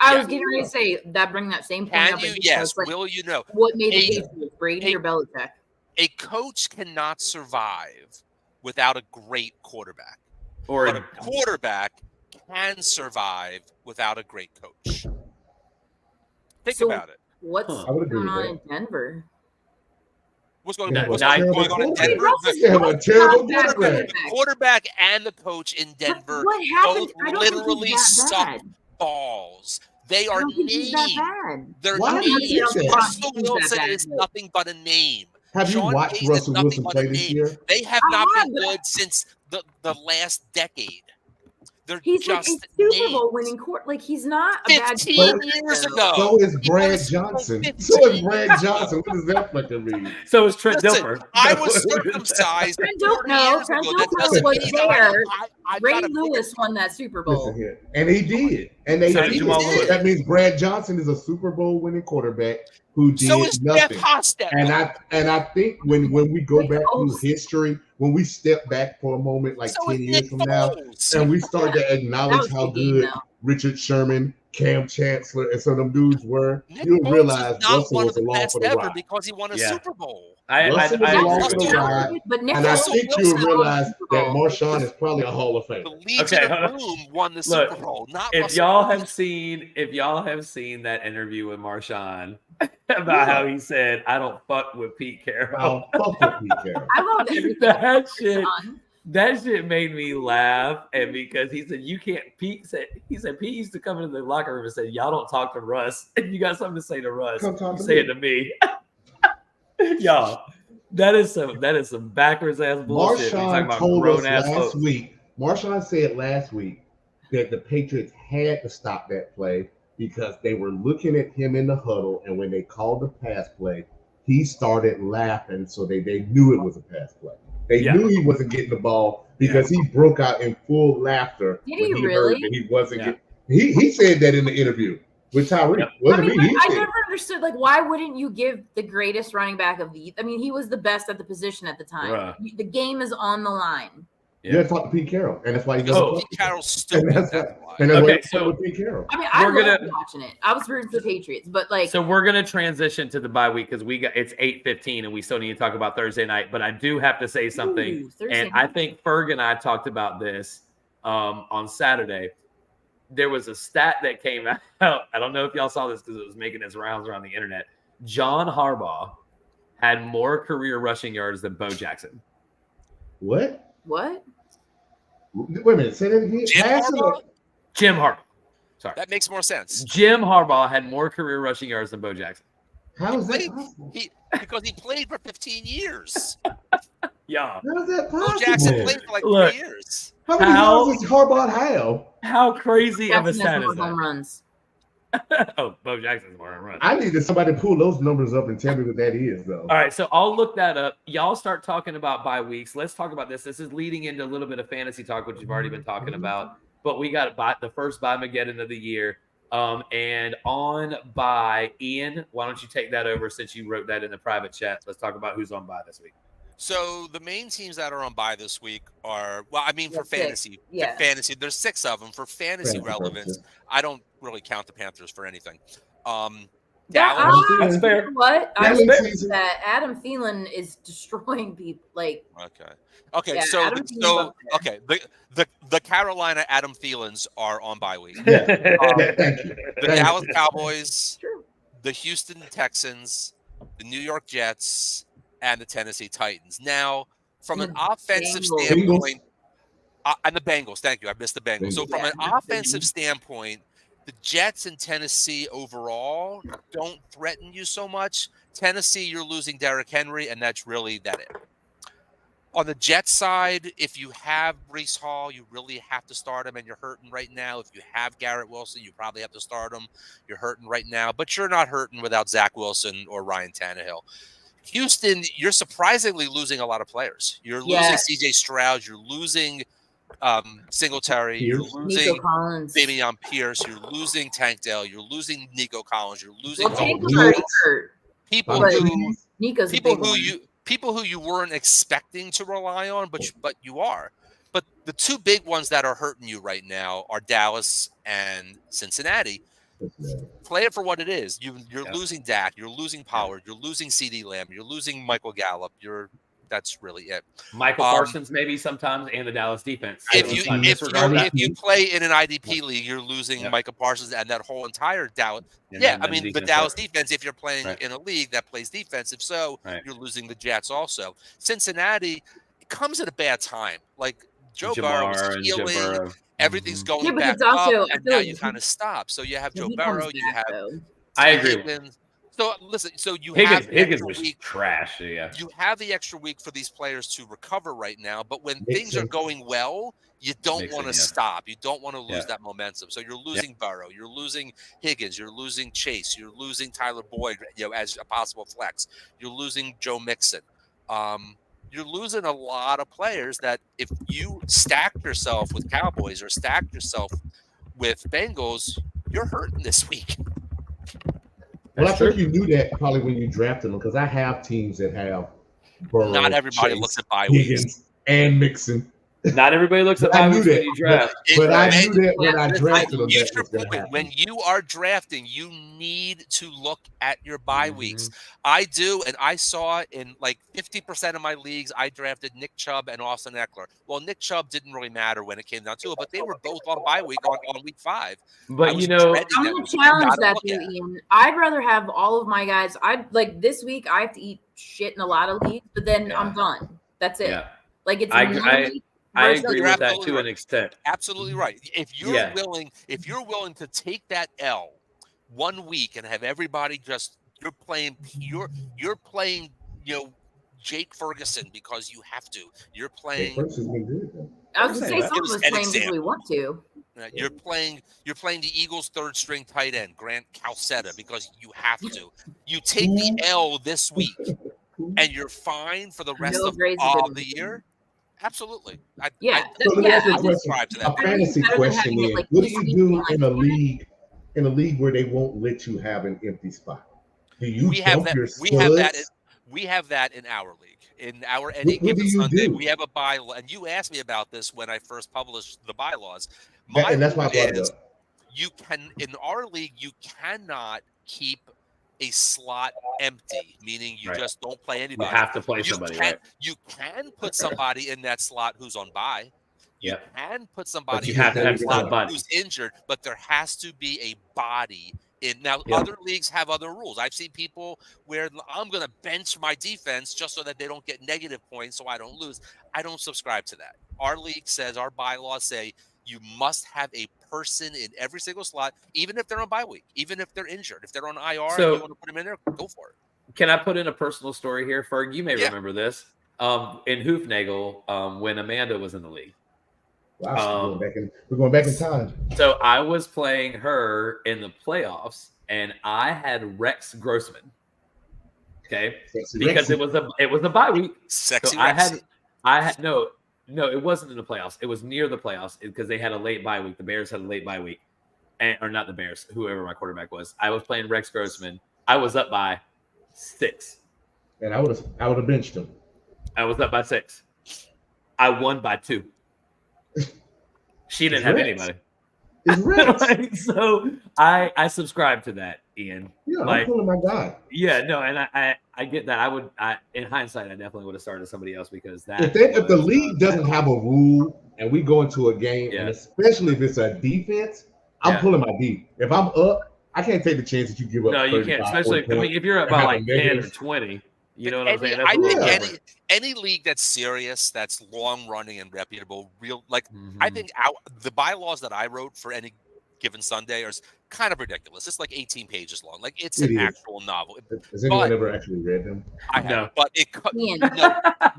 I Yeah. was getting ready to say that. Bring that same point can up. you? again. Yes. It's like, Will you know? what made the A- Patriots, Brady or Belichick? A coach cannot survive without a great quarterback. Or But a quarterback can survive without a great coach. Think So- about it. What's Huh. I would agree going on with in Denver? What's going Yeah, on? What's not- going on in terrible Denver? quarterback. They have a terrible Not that quarterback. The quarterback and the coach in Denver What happened? both I don't literally think he's that suck bad. balls. They I are don't think he's that names. bad. They're Why do you names. think that? Russell He's that Wilson bad. is nothing but a name. Have you Sean watched Payton is Russell nothing Wilson but play a this name. year? They have I not have, been but- good since the last decade. They're He's like a just Super Bowl names. winning court. Like he's not a bad 15 quarterback, years though. ago. So is He won a Brad Super Bowl Johnson. 15 So is Brad Johnson. What does that fucking mean? so is Trent Listen, Dilfer. I was circumcised. Trent 40 Dilfer- years Trent ago. That Dilfer doesn't was mean there. I've Ray got a bigger- Lewis won that Super Bowl. Listen here. And he did. And they So did did. Jamal Lewis. That means Brad Johnson is a Super Bowl winning quarterback who did So is Jeff nothing. Hostetler. And I think when we go Nick back through Foles. history, when we step back for a moment, like So 10 is years Nick from now, Foles. and we start to That acknowledge was how the game, good though. Richard Sherman, Cam Chancellor, and some of them dudes were, Nick you'll Foles realize is not Russell one was of the along best for the ever ride. because he won a Yeah. Super Bowl. Russell was I along agree for with the you. ride. But Nick And I Russell think Wilson you'll won a realize Super that Bowl. Marshawn is probably a Hall of The Famer. Legion Okay, of hold on. Boom won the Look, Super Bowl, not If Russell y'all Wilson. have seen that interview with Marshawn about how he said, "I don't fuck with Pete Carroll." Oh, fuck with Pete Carroll. I love everything. That shit. Done. That shit made me laugh, and because he said you can't. Pete used to come into the locker room and say, "Y'all don't talk to Russ. If you got something to say to Russ, Come talk you to say me." it to me." Y'all, that is some backwards ass bullshit. We're talking Marshawn about told us grown ass last folks. week. Marshawn said last week that the Patriots had to stop that play because they were looking at him in the huddle, and when they called the pass play, he started laughing, so they knew it was a pass play. They Yeah. knew he wasn't getting the ball because he broke out in full laughter Did when he he really? heard that he wasn't Yeah. getting. He said that in the interview with Tyreek. Yep. I Wasn't mean, me. but He I said never understood. Like, why wouldn't you give the greatest running back of the? I mean, he was the best at the position at the time. Bruh. The game is on the line. You got to talk to Pete Carroll, and that's why you Because go. Pete Carroll's And stupid. that's That's why. why. And that's Okay, why so- with Pete Carroll. I mean, I We're love gonna- watching it. I was rooting for the Patriots, but like, So we're gonna transition to the bye week because it's 8:15 and we still need to talk about Thursday night. But I do have to say something, ooh, Thursday and I night. think Ferg and I talked about this on Saturday. There was a stat that came out. I don't know if y'all saw this because it was making its rounds around the internet. John Harbaugh had more career rushing yards than Bo Jackson. What? What? Wait a minute. Say that again. Jim Passing Harbaugh? or- Jim Harbaugh. Sorry. That makes more sense. Jim Harbaugh had more career rushing yards than Bo Jackson. How is that Played- possible? Because he played for 15 years. Yeah. How is that Bo possible? Jackson played for like Look. 3 years. How many How- yards does Harbaugh have? How crazy of a Jackson has stat more is home that? runs. Oh, Bo Jackson's more run. I needed somebody to pull those numbers up and tell me what that is, though. All right, so I'll look that up. Y'all start talking about bye weeks. Let's talk about this. This is leading into a little bit of fantasy talk, which you've already been talking about. But we got the first bye Mageddon of the year. And on bye, Ian, why don't you take that over since you wrote that in the private chat? Let's talk about who's on bye this week. So the main teams that are on bye this week are, well, I mean, for Six. fantasy, Yeah. there's 6 of them. For fantasy relevance, I don't really count the Panthers for anything. Dallas, That's fair. You know what? I That would makes say sense. that Adam Thielen is destroying people. Like, okay, Yeah, so Adam Thielen's up there. the Carolina Adam Thielens are on bye week. Yeah. Yeah, thank you. The Dallas Cowboys, true. the Houston Texans, the New York Jets, and the Tennessee Titans. Now, from an The offensive Bengals. standpoint, and the Bengals. Thank you, I missed the Bengals. So, Bengals. from an Yeah. offensive standpoint, the Jets and Tennessee overall don't threaten you so much. Tennessee, you're losing Derrick Henry, and that's really it. On the Jets side, if you have Breece Hall, you really have to start him, and you're hurting right now. If you have Garrett Wilson, you probably have to start him. You're hurting right now, but you're not hurting without Zach Wilson or Ryan Tannehill. Houston, you're surprisingly losing a lot of players. You're losing Yeah. CJ Stroud. You're losing Singletary. You're Pierce. losing Nico Collins. Dameon Pierce. You're losing Tank Dell. You're losing Nico Collins. You're losing Well, Tank was Nico. already hurt. people But- who Nico's a big one. people who you weren't expecting to rely on, but you are. But the two big ones that are hurting you right now are Dallas and Cincinnati. Play it for what it is. You're Yeah. losing Dak. You're losing Pollard. You're losing CD Lamb. You're losing Michael Gallup. That's really it. Michael Parsons maybe sometimes, and the Dallas defense. So If let's not disregard that. you play in an IDP league, you're losing Yeah. Micah Parsons and that whole entire Dallas. And Yeah, then I mean the defense Dallas there. defense. If you're playing Right. in a league that plays defensive, so Right. you're losing the Jets also. Cincinnati it comes at a bad time. Like Joe Burrow Jamar is and Joe healing. Burrow. Everything's Mhm. going Yeah, but back it's also- up, I and feel now like you he- kind of stop. So you have Yeah, Joe he comes Burrow. You back, have though. I agree. Higgins. So listen. So you Higgins have the extra was week. trash. Yeah. You have the extra week for these players to recover right now, but when Makes things are sense. going well, you don't Makes want to sense, yeah. stop. You don't want to lose Yeah. that momentum. So you're losing Burrow, you're losing Higgins, you're losing Chase, you're losing Tyler Boyd, as a possible flex. You're losing Joe Mixon. You're losing a lot of players that if you stack yourself with Cowboys or stack yourself with Bengals, you're hurting this week. Well, I That's think true. you knew that probably when you drafted them because I have teams that have Burrow, Not everybody Chase, looks at bye weeks. Higgins, and Mixon. Not everybody looks at I bye knew weeks that. when you draft. But I And- knew that when I Yeah, drafted them. Use That your was going to point. When you are drafting, you need to look at your bye weeks. I do, and I saw it in like 50% of my leagues. I drafted Nick Chubb and Austin Eckler. Well, Nick Chubb didn't really matter when it came down to it, but they were both on bye week on week 5. I But was you know, dreading I'm that gonna week. You challenge gotta that look though, at it. Ian. I'd rather have all of my guys. I like this week. I have to eat shit in a lot of leagues, but then Yeah. I'm done. That's it. yeah, Like it's I- one I- week I versus- agree You're with that absolutely to an right. extent. Absolutely right. If you're Yeah. willing to take that L 1 week and have everybody just you're playing Jake Ferguson because you have to. You're playing First has been good, though. I was gonna say That some of was us an playing because we example. want to. you're playing the Eagles' third string tight end, Grant Calcetta, because you have to. You take the L this week and you're fine for the rest Bill of Gray's a all good the one. year. Absolutely. Yeah, So let me ask you a I question. subscribe to A that. fantasy Better than question having it, is: like, what do this you week do being like, in a "Okay." league where they won't let you have an empty spot? Do you We have dump that. your We have that. studs? We have that in our league. In our What any do given you Sunday, do? we have a bylaw. And you asked me about this when I first published the bylaws. And that's why I rule brought it is up. you can in our league you cannot keep a slot empty, meaning you Right. just don't play You anybody. have to play You somebody, can, right? you can put somebody in that slot who's on bye. You Yep. can put somebody you in have to that have slot somebody. who's injured, but there has to be a body in. Now, Yep. other leagues have other rules. I've seen people where I'm going to bench my defense just so that they don't get negative points so I don't lose. I don't subscribe to that. Our league says, our bylaws say, you must have a person in every single slot, even if they're on bye week, even if they're injured. If they're on IR So- and you want to put them in there, go for it. Can I put in a personal story here, Ferg? You may Yeah. remember this. In Hoofnagel, when Amanda was in the league. Wow, we're going back in time. So I was playing her in the playoffs, and I had Rex Grossman. Okay, Sexy because Rexy. it was a bye week. Sexy So I Rexy. had no, it wasn't in the playoffs. It was near the playoffs because they had a late bye week. The Bears had a late bye week, or not the Bears, whoever my quarterback was. I was playing Rex Grossman. I was up by 6. And I would have benched him. I was up by 6. I won by 2. She didn't have Rex. anybody. It's Rex. Like, so I subscribe to that, Ian. Yeah, Like- I'm pulling my guy. Yeah, no, and I get that. In hindsight, I definitely would have started somebody else because that. If the was, league doesn't have a rule and we go into a game, Yeah. and especially if it's a defense, I'm Yeah. pulling my D. If I'm up, I can't take the chance that you give up. no, you 35, can't. Especially, 40 if you're up and by have a like 10 or negative. 20, you know But what I'm saying? I a little think Yeah. different. any league that's serious, that's long running and reputable, real like I Mhm. think the bylaws that I wrote for any given Sunday are kind of ridiculous. It's like 18 pages long. Like it's It an is. actual novel. Has anyone But- ever actually read them? I have, No. but Ian,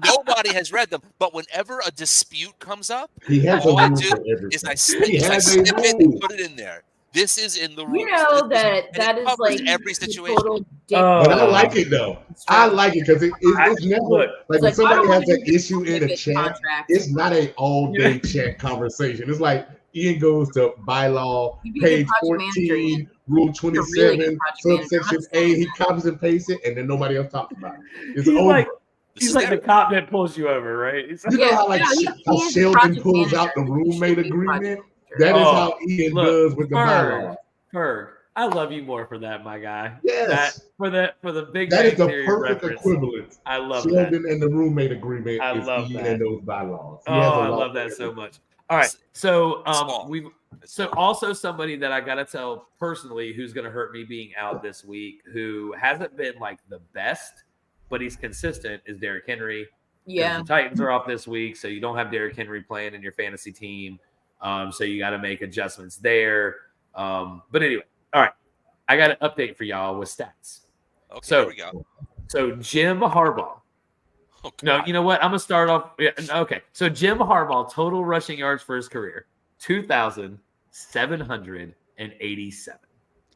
nobody has read them. But whenever a dispute comes up, He has a All I rule do for everything. is I He snip has a it and rule. put it in there. This is in the rules. you know This- that and that it is covers like every the situation. total dick Oh. But I like it though. I like it because it's never Look, like when I somebody don't has wanna an do issue in a this chat. contract. It's not an all day chat conversation. It's like Ian goes to bylaw, You'd be a good page project manager, 14, Ian. rule You're a 27, really good project manager. subsection I'm A. saying He that. copies and pastes it, and then nobody else talks about it. It's He's over. like This he's is like there. the cop that pulls you over, right? He's like, You know how like Yeah, he how is a Sheldon project pulls out the manager. He should roommate be a agreement? project That is Oh, how Ian look, does with the bylaw. Ferg, I love you more for that, my guy. Yes, For the Big that Bang is the Theory perfect reference. equivalent. I love that. Sheldon and the roommate agreement I is love Ian that. and those bylaws. He Oh, has a I lot love of that so everything. much. All right, so Small. so also somebody that I gotta tell personally who's gonna hurt me being out this week, who hasn't been like the best, but he's consistent, is Derrick Henry. 'Cause Yeah. the Titans are off this week, so you don't have Derrick Henry playing in your fantasy team. So you got to make adjustments there. But anyway, all right, I got an update for y'all with stats. Okay, So- here we go. So Jim Harbaugh. Oh, No, God. you know what? I'm gonna start off. Yeah, okay, so Jim Harbaugh total rushing yards for his career 2,787.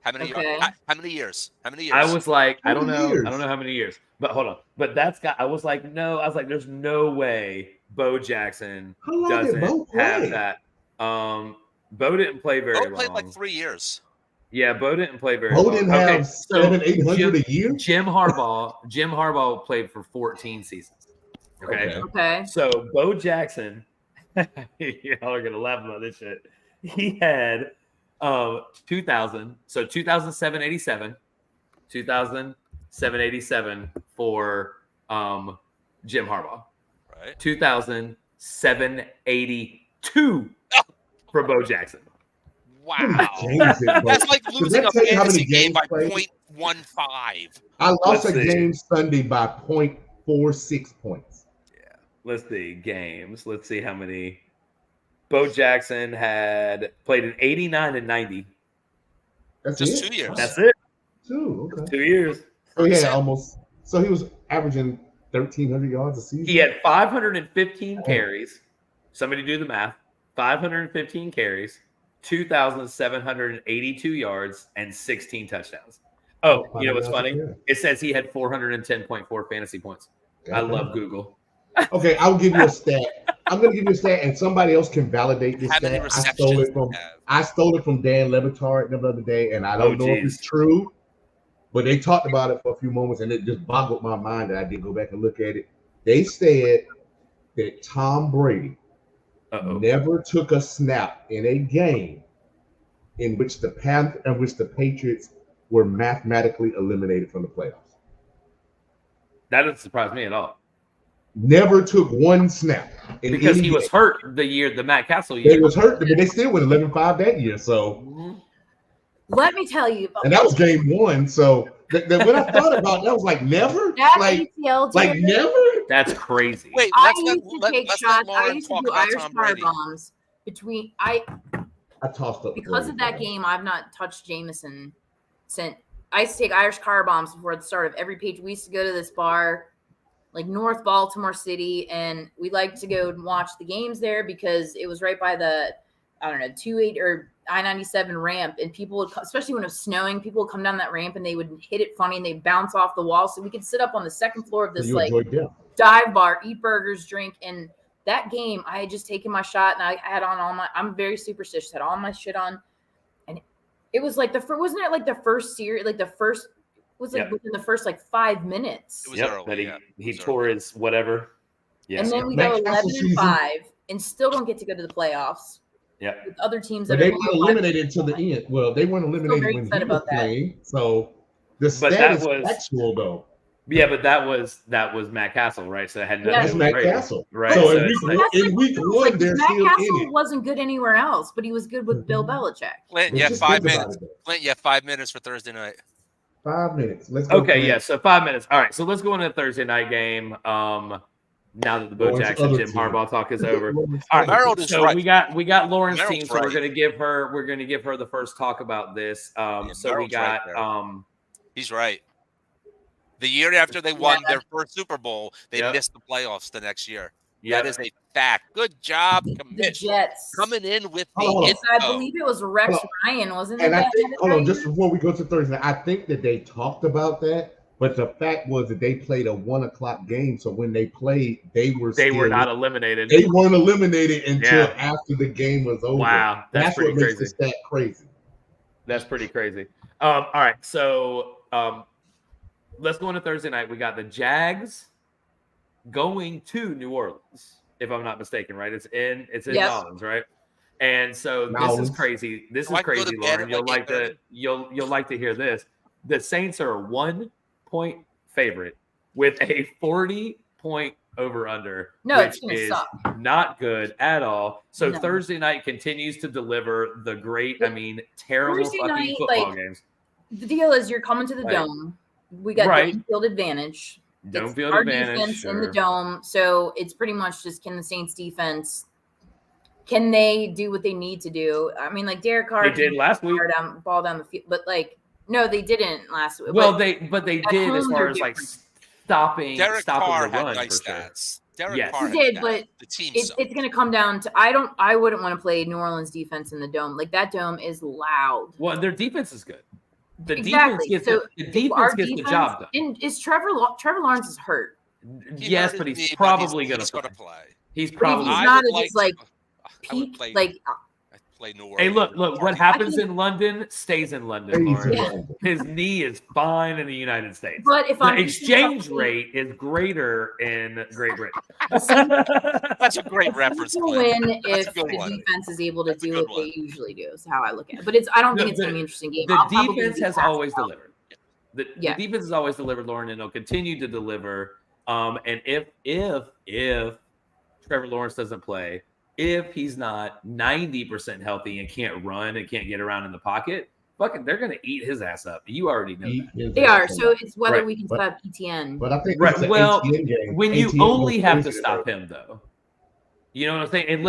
How many? Okay. How many years? How many years? I was like, I How don't many know, years? I don't know how many years, but hold on. But that's got. I was like, no, I was like, there's no way Bo Jackson How long did Bo doesn't have play? that. Bo didn't play very Bo long. played like 3 years. Yeah, Bo didn't play very Bo long. didn't Okay, have so 700-800 a year. Jim Harbaugh played for 14 seasons. Okay. Okay. So Bo Jackson, y'all are gonna laugh about this shit. He had 2,000, so 2,787 for Jim Harbaugh. Right. 2,782 for Bo Jackson. Wow. Games did Bo- That's like Does losing that a tell you how many fantasy game games by played? 0.15. I lost Let's a see. game Sunday by 0.46 points. Let's see games. Let's see how many. Bo Jackson had played in 89 and 90. That's Just it? 2 years. That's it. Two. Okay. 2 years. So he had almost. So he was averaging 1,300 yards a season. He had 515 carries. Somebody do the math. 515 carries, 2,782 yards, and 16 touchdowns. Oh, you know what's funny? It says he had 410.4 fantasy points. I love Google. Okay, I'll give you a stat. I'm going to give you a stat, and somebody else can validate this How many stat. receptions? I stole it from Dan Levitard the other day, and I don't know if geez. it's true. but they talked about it for a few moments, and it just boggled my mind that I did go back and look at it. They said that Tom Brady never took a snap in a game in which the Patriots were mathematically eliminated from the playoffs. That doesn't surprise me at all. Never took one snap because he was hurt the Matt Castle year. He was hurt, but they still went 11-5 that year. So let me tell you, and that was game one. So when I thought about it, I was like, never, like never. That's crazy. Wait, I used to take shots. I used to do Irish fire bombs between. I tossed up because of that game. I've not touched Jameson since. I used to take Irish car bombs before the start of every page. We used to go to this bar, like North Baltimore City, and we liked to go and watch the games there because it was right by the, 28 or I-97 ramp, and people would, especially when it was snowing, people would come down that ramp and they would hit it funny and they'd bounce off the wall. So we could sit up on the second floor of this dive bar, eat burgers, drink. And that game, I had just taken my shot and I had on I'm very superstitious, had all my shit on. It was like wasn't it like the first series, like the first was like within the first like 5 minutes. It was early, that he tore his whatever. Yes. And then we go 11-5 and still don't get to go to the playoffs. Yeah. With other teams that they weren't eliminated until the end. Well, they weren't eliminated when he was playing. So the status was actual though. Yeah, but that was Matt Castle, right? So it had nothing to do with Matt Castle, right? So in week one, they're Matt still Castle in it. Wasn't good anywhere else, but he was good with Bill Belichick. Clint, you have 5 minutes. Clint, you have 5 minutes for Thursday night. 5 minutes. Let's go. Okay, yeah. So 5 minutes. All right. So let's go into the Thursday night game. Now that the Bo Jackson Jim Harbaugh talk is over. All right. So right. we got Lauren's Merrill's team. So right. we're gonna give her the first talk about this. So we got he's right. The year after they won their first Super Bowl, they missed the playoffs the next year. That is a fact. Good job, the Jets coming in with the. I believe it was Rex Ryan, wasn't it? And I think, hold on, just before we go to Thursday, I think that they talked about that, but the fact was that they played a 1:00 game. So when they played, they were not eliminated. They weren't eliminated until after the game was over. Wow, that's pretty what crazy. Makes the stat crazy. That's pretty crazy. All right, so let's go into Thursday night. We got the Jags going to New Orleans, if I'm not mistaken, right? It's in New Orleans, right? And so this is crazy. This is crazy, Lauren. You'll like to hear this. The Saints are a 1-point favorite with a 40-point over/under, which is not good at all. So Thursday night continues to deliver the great, terrible fucking football games. The deal is you're coming to the dome. We got home field advantage. Home field advantage defense in the dome. So it's pretty much just can the Saints defense, can they do what they need to do? I mean, like Derek Carr did last week. Ball down the field, but no, they didn't last week. Well, they did as far as like stopping Derek Carr the run. Had nice stats. Derek Carr did, but the team. It's going to come down to I wouldn't want to play New Orleans defense in the dome. Like that dome is loud. Well, their defense is good. The exactly. defense gets the job done. And is Trevor Lawrence is hurt? Yes, but he's probably going to play. He's probably not peak play New Orleans. Hey, look! What happens in London stays in London. Lauren. His knee is fine in the United States. But if the exchange rate is greater in Great Britain. That's a great reference. Win if the defense is able to do what they usually do. Is how I look at it. But I don't think it's going to be an interesting game. The defense has always delivered. The defense has always delivered, Lauren, and it'll continue to deliver. And if Trevor Lawrence doesn't play, if he's not 90% healthy and can't run and can't get around in the pocket, they're going to eat his ass up. You already know that. They are. So it's whether we can stop ETN. But I think well, when you only have to stop him, though, you know what I'm saying? And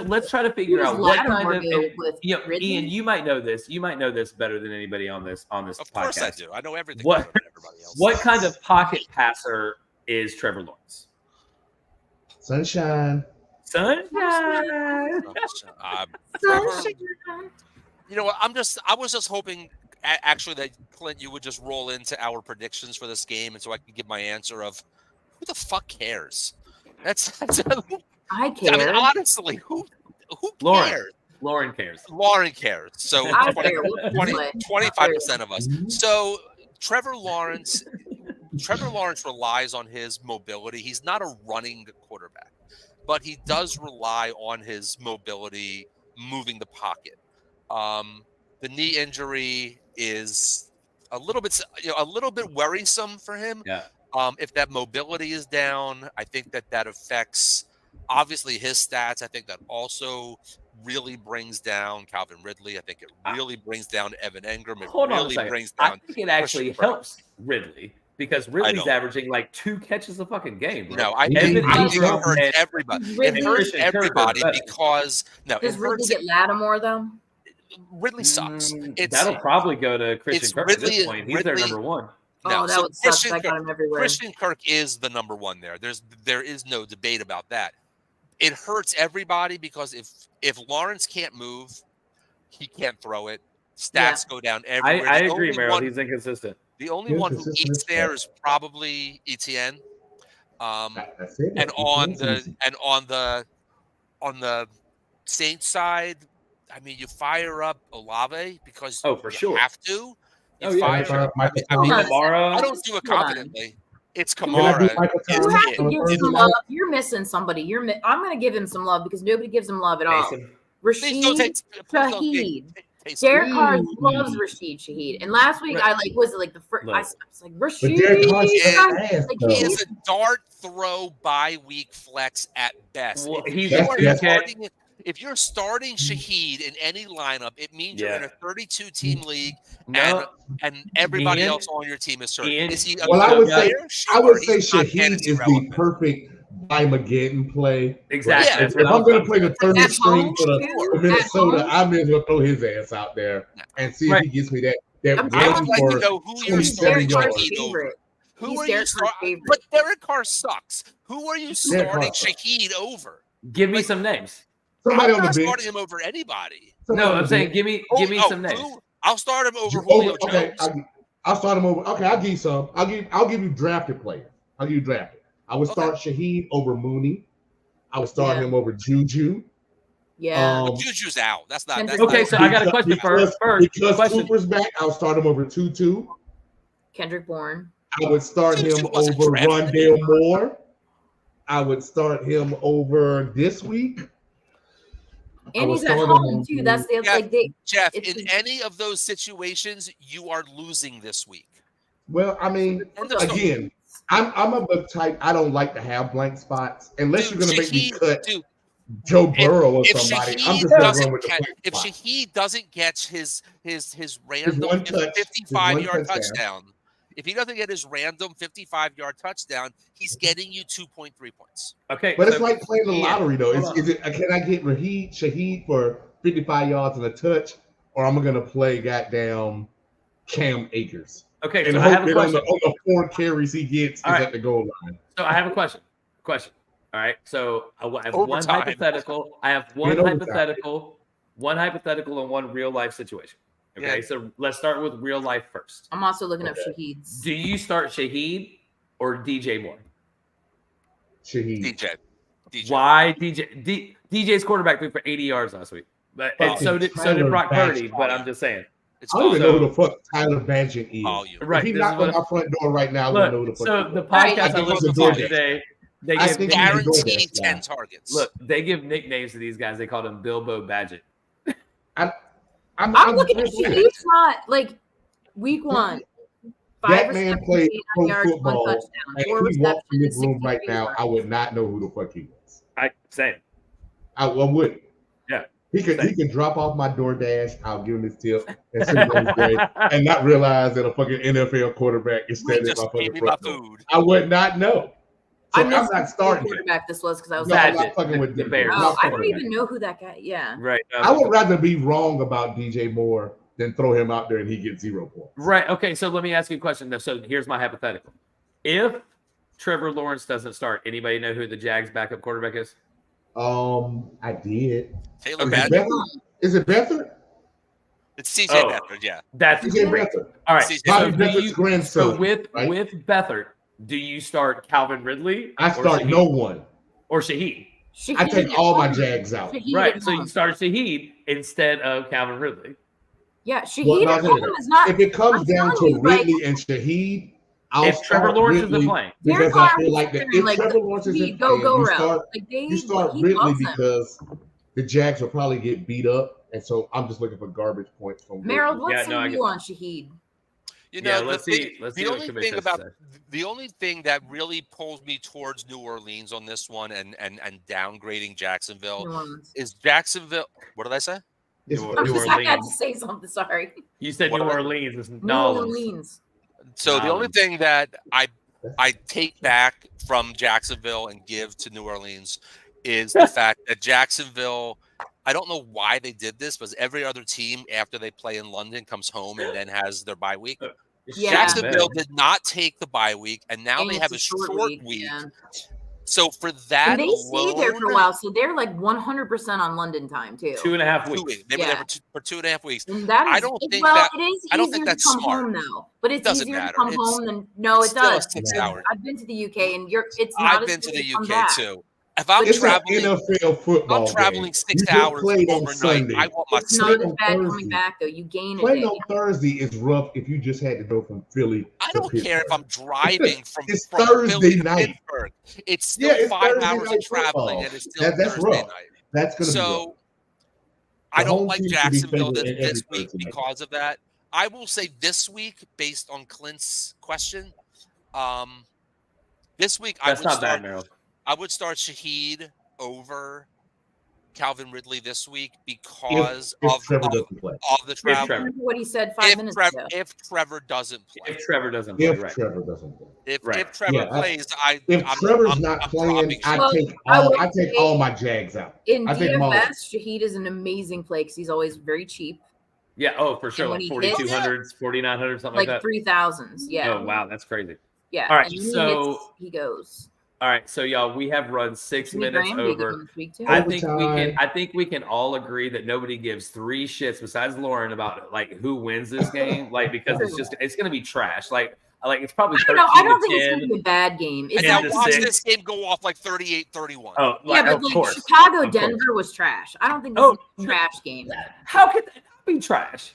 let's try to figure out what kind of. Ian, you might know this. You might know this better than anybody on this podcast. Of course I do. I know everything. What everybody else. What kind of pocket passer is Trevor Lawrence? Sunshine. You know what? I was just hoping actually that Clint, you would just roll into our predictions for this game, and so I could give my answer of who the fuck cares. That's I care. I mean, honestly, who Lauren, cares? Lauren cares. Lauren cares. So I care. We'll 25% of us. So Trevor Lawrence relies on his mobility. He's not a running quarterback, but he does rely on his mobility, moving the pocket. The knee injury is a little bit worrisome for him. Yeah. If that mobility is down, I think that affects obviously his stats. I think that also really brings down Calvin Ridley. I think it really brings down Evan Engram. It Hold on a really second. brings I down. think it actually Christian Kirk. helps Ridley because Ridley's don't. averaging like 2 catches a fucking game. Bro. No, I Evan think it Engram hurts and- everybody. Ridley- It hurts Christian Kirk are everybody better. because it Does Ridley hurts. get Lattimore though? Ridley sucks. That'll probably go to Christian it's Kirk at Ridley- this point. He's their Ridley- number one. No, Oh, that so would suck. Christian I got him everywhere. Christian Kirk is the number one there. There is no debate about that. It hurts everybody because if Lawrence can't move, he can't throw it. Stats go down everywhere. I The agree, only Merrill. one- He's inconsistent. The only one who Inconsistent eats as there fuck. is probably ETN. That's it. And on the Saints side, I mean, you fire up Olave because Oh, for you sure. have to. You Oh, yeah, fire. Michael I mean, Thomas. Kamara. I don't do it Hold on. confidently. It's Can I do Kamara. Michael is You Thomas? have it. to give some love. You're missing somebody. I'm going to give him some love because nobody gives him love at all. Mason. Please don't Rashid Shaheed. take Derek Carr Mm. loves Rashid Shaheed. And last week, Right. was it like the first? Look. I was like, But Rashid. Derek Carr's Shaheed. ass, Like, though. He is a dart throw by week flex at best. Well, If he's you a are two-cat. starting- If you're starting Shaheed in any lineup, it means you're in Yeah. a 32-team league, No, and everybody Ian- else on your team is hurt. Ian- Is he a Well, I good would say- player? I Sure, would say he's not Shaheed fantasy is the relevant. perfect Mageddon play. exactly. Yeah. That's If what I'm going to play the third At string home, for too? Minnesota, At home? I may as well throw his ass out there and see if Right. he gets me that I'm I one would like for to know who you're 27 starting yards. Shaheed over. favorite. Who He's are you Derek Carr's starting? favorite. But Derek Carr sucks. Who are you Derek Carr starting sucks. Shaheed over? Give me some names. Somebody I'm on not the bench. starting him over anybody. Somebody No, on I'm the saying bench. give me some names. I'll start him over Julio Okay, Jones. I'll start him over. Okay, I'll give you some. I'll give you drafted players. I'll give you drafted. I would start Shaheed over Mooney. I would start Yeah. him over Juju. Yeah. But Juju's out. That's not. That's Okay, not, so I got a question Because first. Question. Cooper's back, I'll start him over Tutu. Kendrick Bourne. I would start Tutu him wasn't over drafted. Rondale Moore. I would start him over this week. I And would he's at start him home over- too. That's the Yeah. like they. Jeff, It's in just- any of those situations, you are losing this week. Well, I mean, End of story. again, I'm of the type I don't like to have blank spots unless Dude, you're going to make me Shaheed- cut dude, Joe Burrow or if somebody. I'm Shaheed just going to doesn't run with the catch, blank if spot. Shaheed doesn't catch his random one touch, his 55-yard one touchdown, if he doesn't get his random 55-yard touchdown, he's getting you 2.3 points. Okay, But it's so- like playing the Ian, lottery, though. hold Is it? Can I get Shaheed for 55 yards and a touch, or am I going to play goddamn Cam Akers Okay, and so I have hope a that on question. the 4 carries he gets All is right. at the goal line? So I have a question. All right. So I have one Overtime. hypothetical. I have one In overtime. hypothetical, and one real life situation. Okay. Yeah. So let's start with real life first. I'm also looking up Okay. Shaheed's. Do you start Shaheed or DJ Moore? Shaheed. DJ. Why DJ's quarterback threw for 80 yards last week, but and Fucking so did Tyler Brock Purdy. Badgett. But I'm just saying. It's I don't even So- know who the fuck Tyler Badgett is. volume. Right. If he this knocked is what on my front door right now, I wouldn't know who the Look, fuck so he the was. podcast I I think listened it's to DoorDash. today, they I give think nicknames- DoorDash Guaranteed guy. 10 targets. look, they give nicknames to these guys. They called him Bilbo Badgett. I'm looking at just saying. Shaheed's not like week one. That 5 man receptions, played 89 pro yards, 1 football, touchdown, And 4 if he walked in this receptions, room right 63 now, yards. I would not know who the fuck he was. Same. I wouldn't. Yeah. He could drop off my DoorDash. I'll give him his tip and send him on his way, and not realize that a fucking NFL quarterback is He standing at just my gave fucking me my front door. food. I would not know. So I I'm missed not who starting. quarterback this was because I was No, like, I'm not fucking with the the Bears. I'm oh, not I fucking don't with even them. know who that guy. Yeah, Right. I would rather be wrong about DJ Moore than throw him out there and he gets 0 points. Right. Okay. So let me ask you a question. So here's my hypothetical. If Trevor Lawrence doesn't start, anybody know who the Jags backup quarterback is? I did. Taylor Is it Badger. Beathard? Is it Beathard? It's CJ Oh. Beathard, yeah. That's CJ great. Beathard. All right. CJ So, Bobby do Beathard's you, grandson. so with right? Beathard, do you start Calvin Ridley? I or start Shaheed? no one. Or Shaheed? I take all my Jags out. Shaheed Right. at So you home. start Shaheed instead of Calvin Ridley. Yeah, Well, Shaheed no, at home is not. if it comes I'm down telling to you, like, Ridley and Shaheed, I'll If Trevor start Lawrence isn't Ridley playing. Derek because I Carr feel is like that considering, if like, Trevor Lawrence isn't Shaheed, go playing, route. Like you start he Ridley loves him. because the Jags will probably get beat up, and so I'm just looking for garbage points from Meryl, Ridley. what's Yeah, no, I some get view that. on Shaheed? You Yeah, know, let's see what Commish has to say. the only thing that really pulls me towards New Orleans on this one and downgrading Jacksonville New Orleans. is Jacksonville. What did I say? It's New I Thursday. had to Orleans. say something. Sorry. You said What New are they? Orleans. It's New Nolans. Orleans. So the only Nolans. thing that I take back from Jacksonville and give to New Orleans is the fact that Jacksonville, I don't know why they did this, but every other team after they play in London comes home and then has their bye week. Yeah. Jacksonville did not take the bye week, and now And they it's have a short week. Yeah. So for that And they stayed there for a alone, while, so they're like 100% on London time too. 2.5 2 weeks. weeks. They were there Yeah. for 2.5 weeks. And that is, I don't think well, that- it is I don't easier think to that's come smart. home though. But it's Doesn't easier matter. to come It's- home than no, it's it still a does. 6 Yeah. hour. I've been to the UK and it's not I've as been to good the to come UK back. too. If I'm It's traveling, an NFL football I'm traveling game. 6 You just hours played on overnight. Sunday. I want my It's Play not as on bad coming Thursday. back though. You gain a Playing day. on Thursday is rough if you just had to go from Philly I to don't care if Pittsburgh. I'm driving from It's from Thursday Philly to night. Pittsburgh. It's still Yeah, it's 5 Thursday hours of night traveling, football. and it's still That's Thursday rough. night. That's going to be rough. So I The don't home like team should be Jacksonville favored in every this week Thursday night. because of that. I will say this week, based on Clint's question, this week That's not bad, Meryl. I would start Shaheed over Calvin Ridley this week because If Trevor doesn't play. of the travel. Trevor. What he said 5 minutes ago. If Trevor doesn't play, If Trevor doesn't play, If right. Trevor doesn't play. if Right. Trevor Yeah, plays, If Trevor's not playing, dropping I Well, take I all will I take say- all my Jags out. In I think them all. DFS, Shaheed is an amazing play because he's always very cheap, Yeah, oh, for sure. And when Like he hits- 4,200s, 4,900, something like like that. 3,000s. Yeah. Oh, wow. That's crazy. Yeah. All right, And when so- he goes. All right. So, y'all, we have run 6 Jimmy minutes Graham, big over. one this week, too. I think we Overtime. can. I think we can all agree that nobody gives 3 shits besides Lauren about like who wins this game. Like because it's going to be trash. Like it's probably I 13 don't know. I don't to think it's 10. going to be a bad game. And It's now to watch 6. this game go off like 38-31. Oh, yeah, like, but of like course. Chicago, Of course. Denver was trash. I don't think this Oh, is a trash game. How could that not be trash?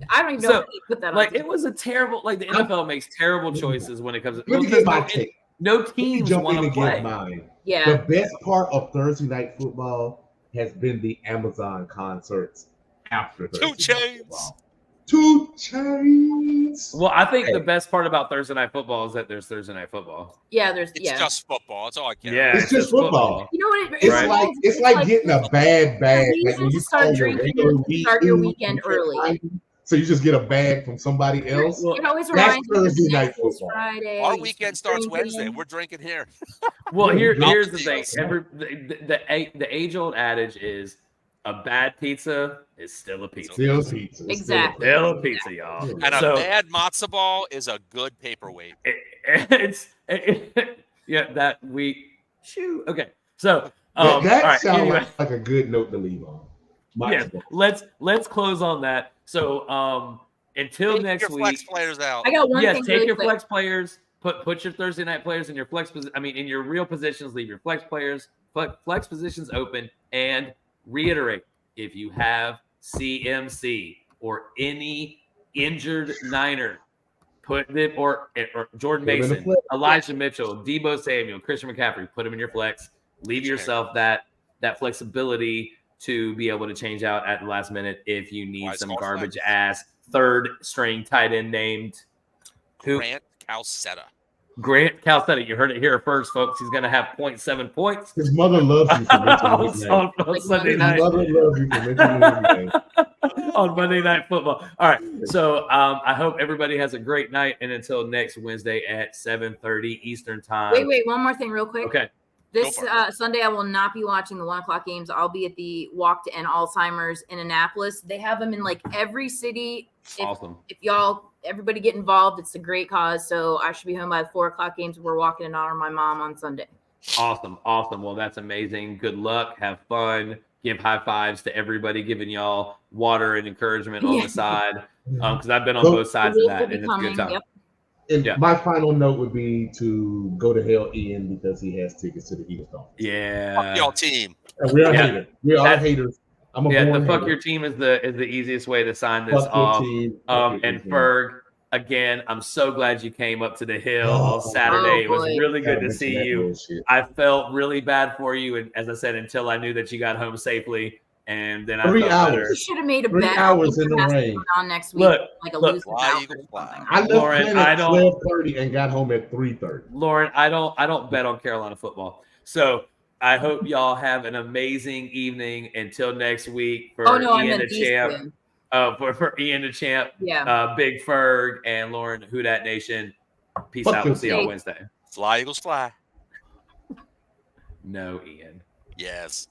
I don't even know So, if they put that Like on. it was a terrible. Like the NFL makes terrible choices when it comes to. Let me because give my no- take. No Let me teams jump want in to and play. give mine. Yeah. The best part of Thursday night football has been the Amazon concerts after Two Thursday night Chainz. football. 2 Chainz. Well, I think Hey. the best part about Thursday night football is that there's Thursday night football. Yeah, there's It's yeah. just football. That's all I care. Yeah, It's just football. You know what? It's Right. like it's like getting a bad bag. Like when reason you to start call your drinking regular is to start your weed weekend and you're early. hungry, so you just get a bag from somebody else. Well, It always that's reminds me of Thursday the night next is football. Friday. Our you weekend start starts drinking. Wednesday. We're drinking here. Well, Yeah, here's the Double thing. deals. The age old adage is a bad pizza is still a pizza. Still pizza. It's still Exactly. Still a pizza, y'all. Yeah. And a So- bad matzo ball is a good paperweight. Yeah, that we shoo. Okay, so That all right. sounds Anyway, like a good note to leave on. yeah, let's close on that. So until Take next your week. flex players out. I got one Yes, thing take really your quick. flex players. Put your Thursday night players in your in your real positions. Leave your flex players, flex positions open, and reiterate: if you have CMC or any injured Niner, put them or Jordan Put 'em in the Mason, flex. Elijah Mitchell, Debo Samuel, Christian McCaffrey. Put them in your flex. Leave yourself that flexibility to be able to change out at the last minute if you need Wise some call, garbage flex. ass third string tight end named who. Grant Calcetta. Grant Calcetta, you heard it here first, folks. He's going to have 0.7 points His mother loves you for mentioning his name. on Sunday His night mother loves you for mentioning his name. on Monday Night Football. All right, so I hope everybody has a great night, and until next Wednesday at 7:30 Eastern Time. Wait, one more thing, real quick. Okay. This Go for Sunday, I will not be watching the 1:00 games. I'll be at the Walk to End Alzheimer's in Annapolis. They have them in like every city. Awesome. If everybody get involved, it's a great cause. So I should be home by the 4:00 games. We're walking in honor of my mom on Sunday. Awesome. Well, that's amazing. Good luck. Have fun. Give high fives to everybody giving y'all water and encouragement on Yeah. the side. Because I've been on So- both sides of Will that, be and it's a good time. Yep. And Yeah. my final note would be to go to hell, Ian, because he has tickets to the Eagles. Dolphins. Yeah. Y'all team. And we are Yeah. haters. We are haters. I'm a Yeah, born the fuck hater. your team is the easiest way to sign this Fuck your off. team. Fuck your And team. Ferg, again, I'm so glad you came up to the hill Oh, on Saturday. It was boy. really good Gotta to see mention that you. bullshit. I felt really bad for you, and as I said, until I knew that you got home safely, and then I 3 felt hours. better. You should have made a 3 bet. hours in the Has to rain. come on next week, Look, like a look. loose Fly, outfit Eagle, or fly. something. I left Lauren, Planet I at don't- 12:30 and got home at 3:30. Lauren, I don't bet on Carolina football. So I hope y'all have an amazing evening until next week for Oh no, I Ian meant the these champ. two. For Ian the champ, Yeah. Big Ferg, and Lauren Who Dat Nation. Peace Fuck out. We'll see y'all yourself. Wednesday. Fly, Eagles, fly. No, Ian. Yes.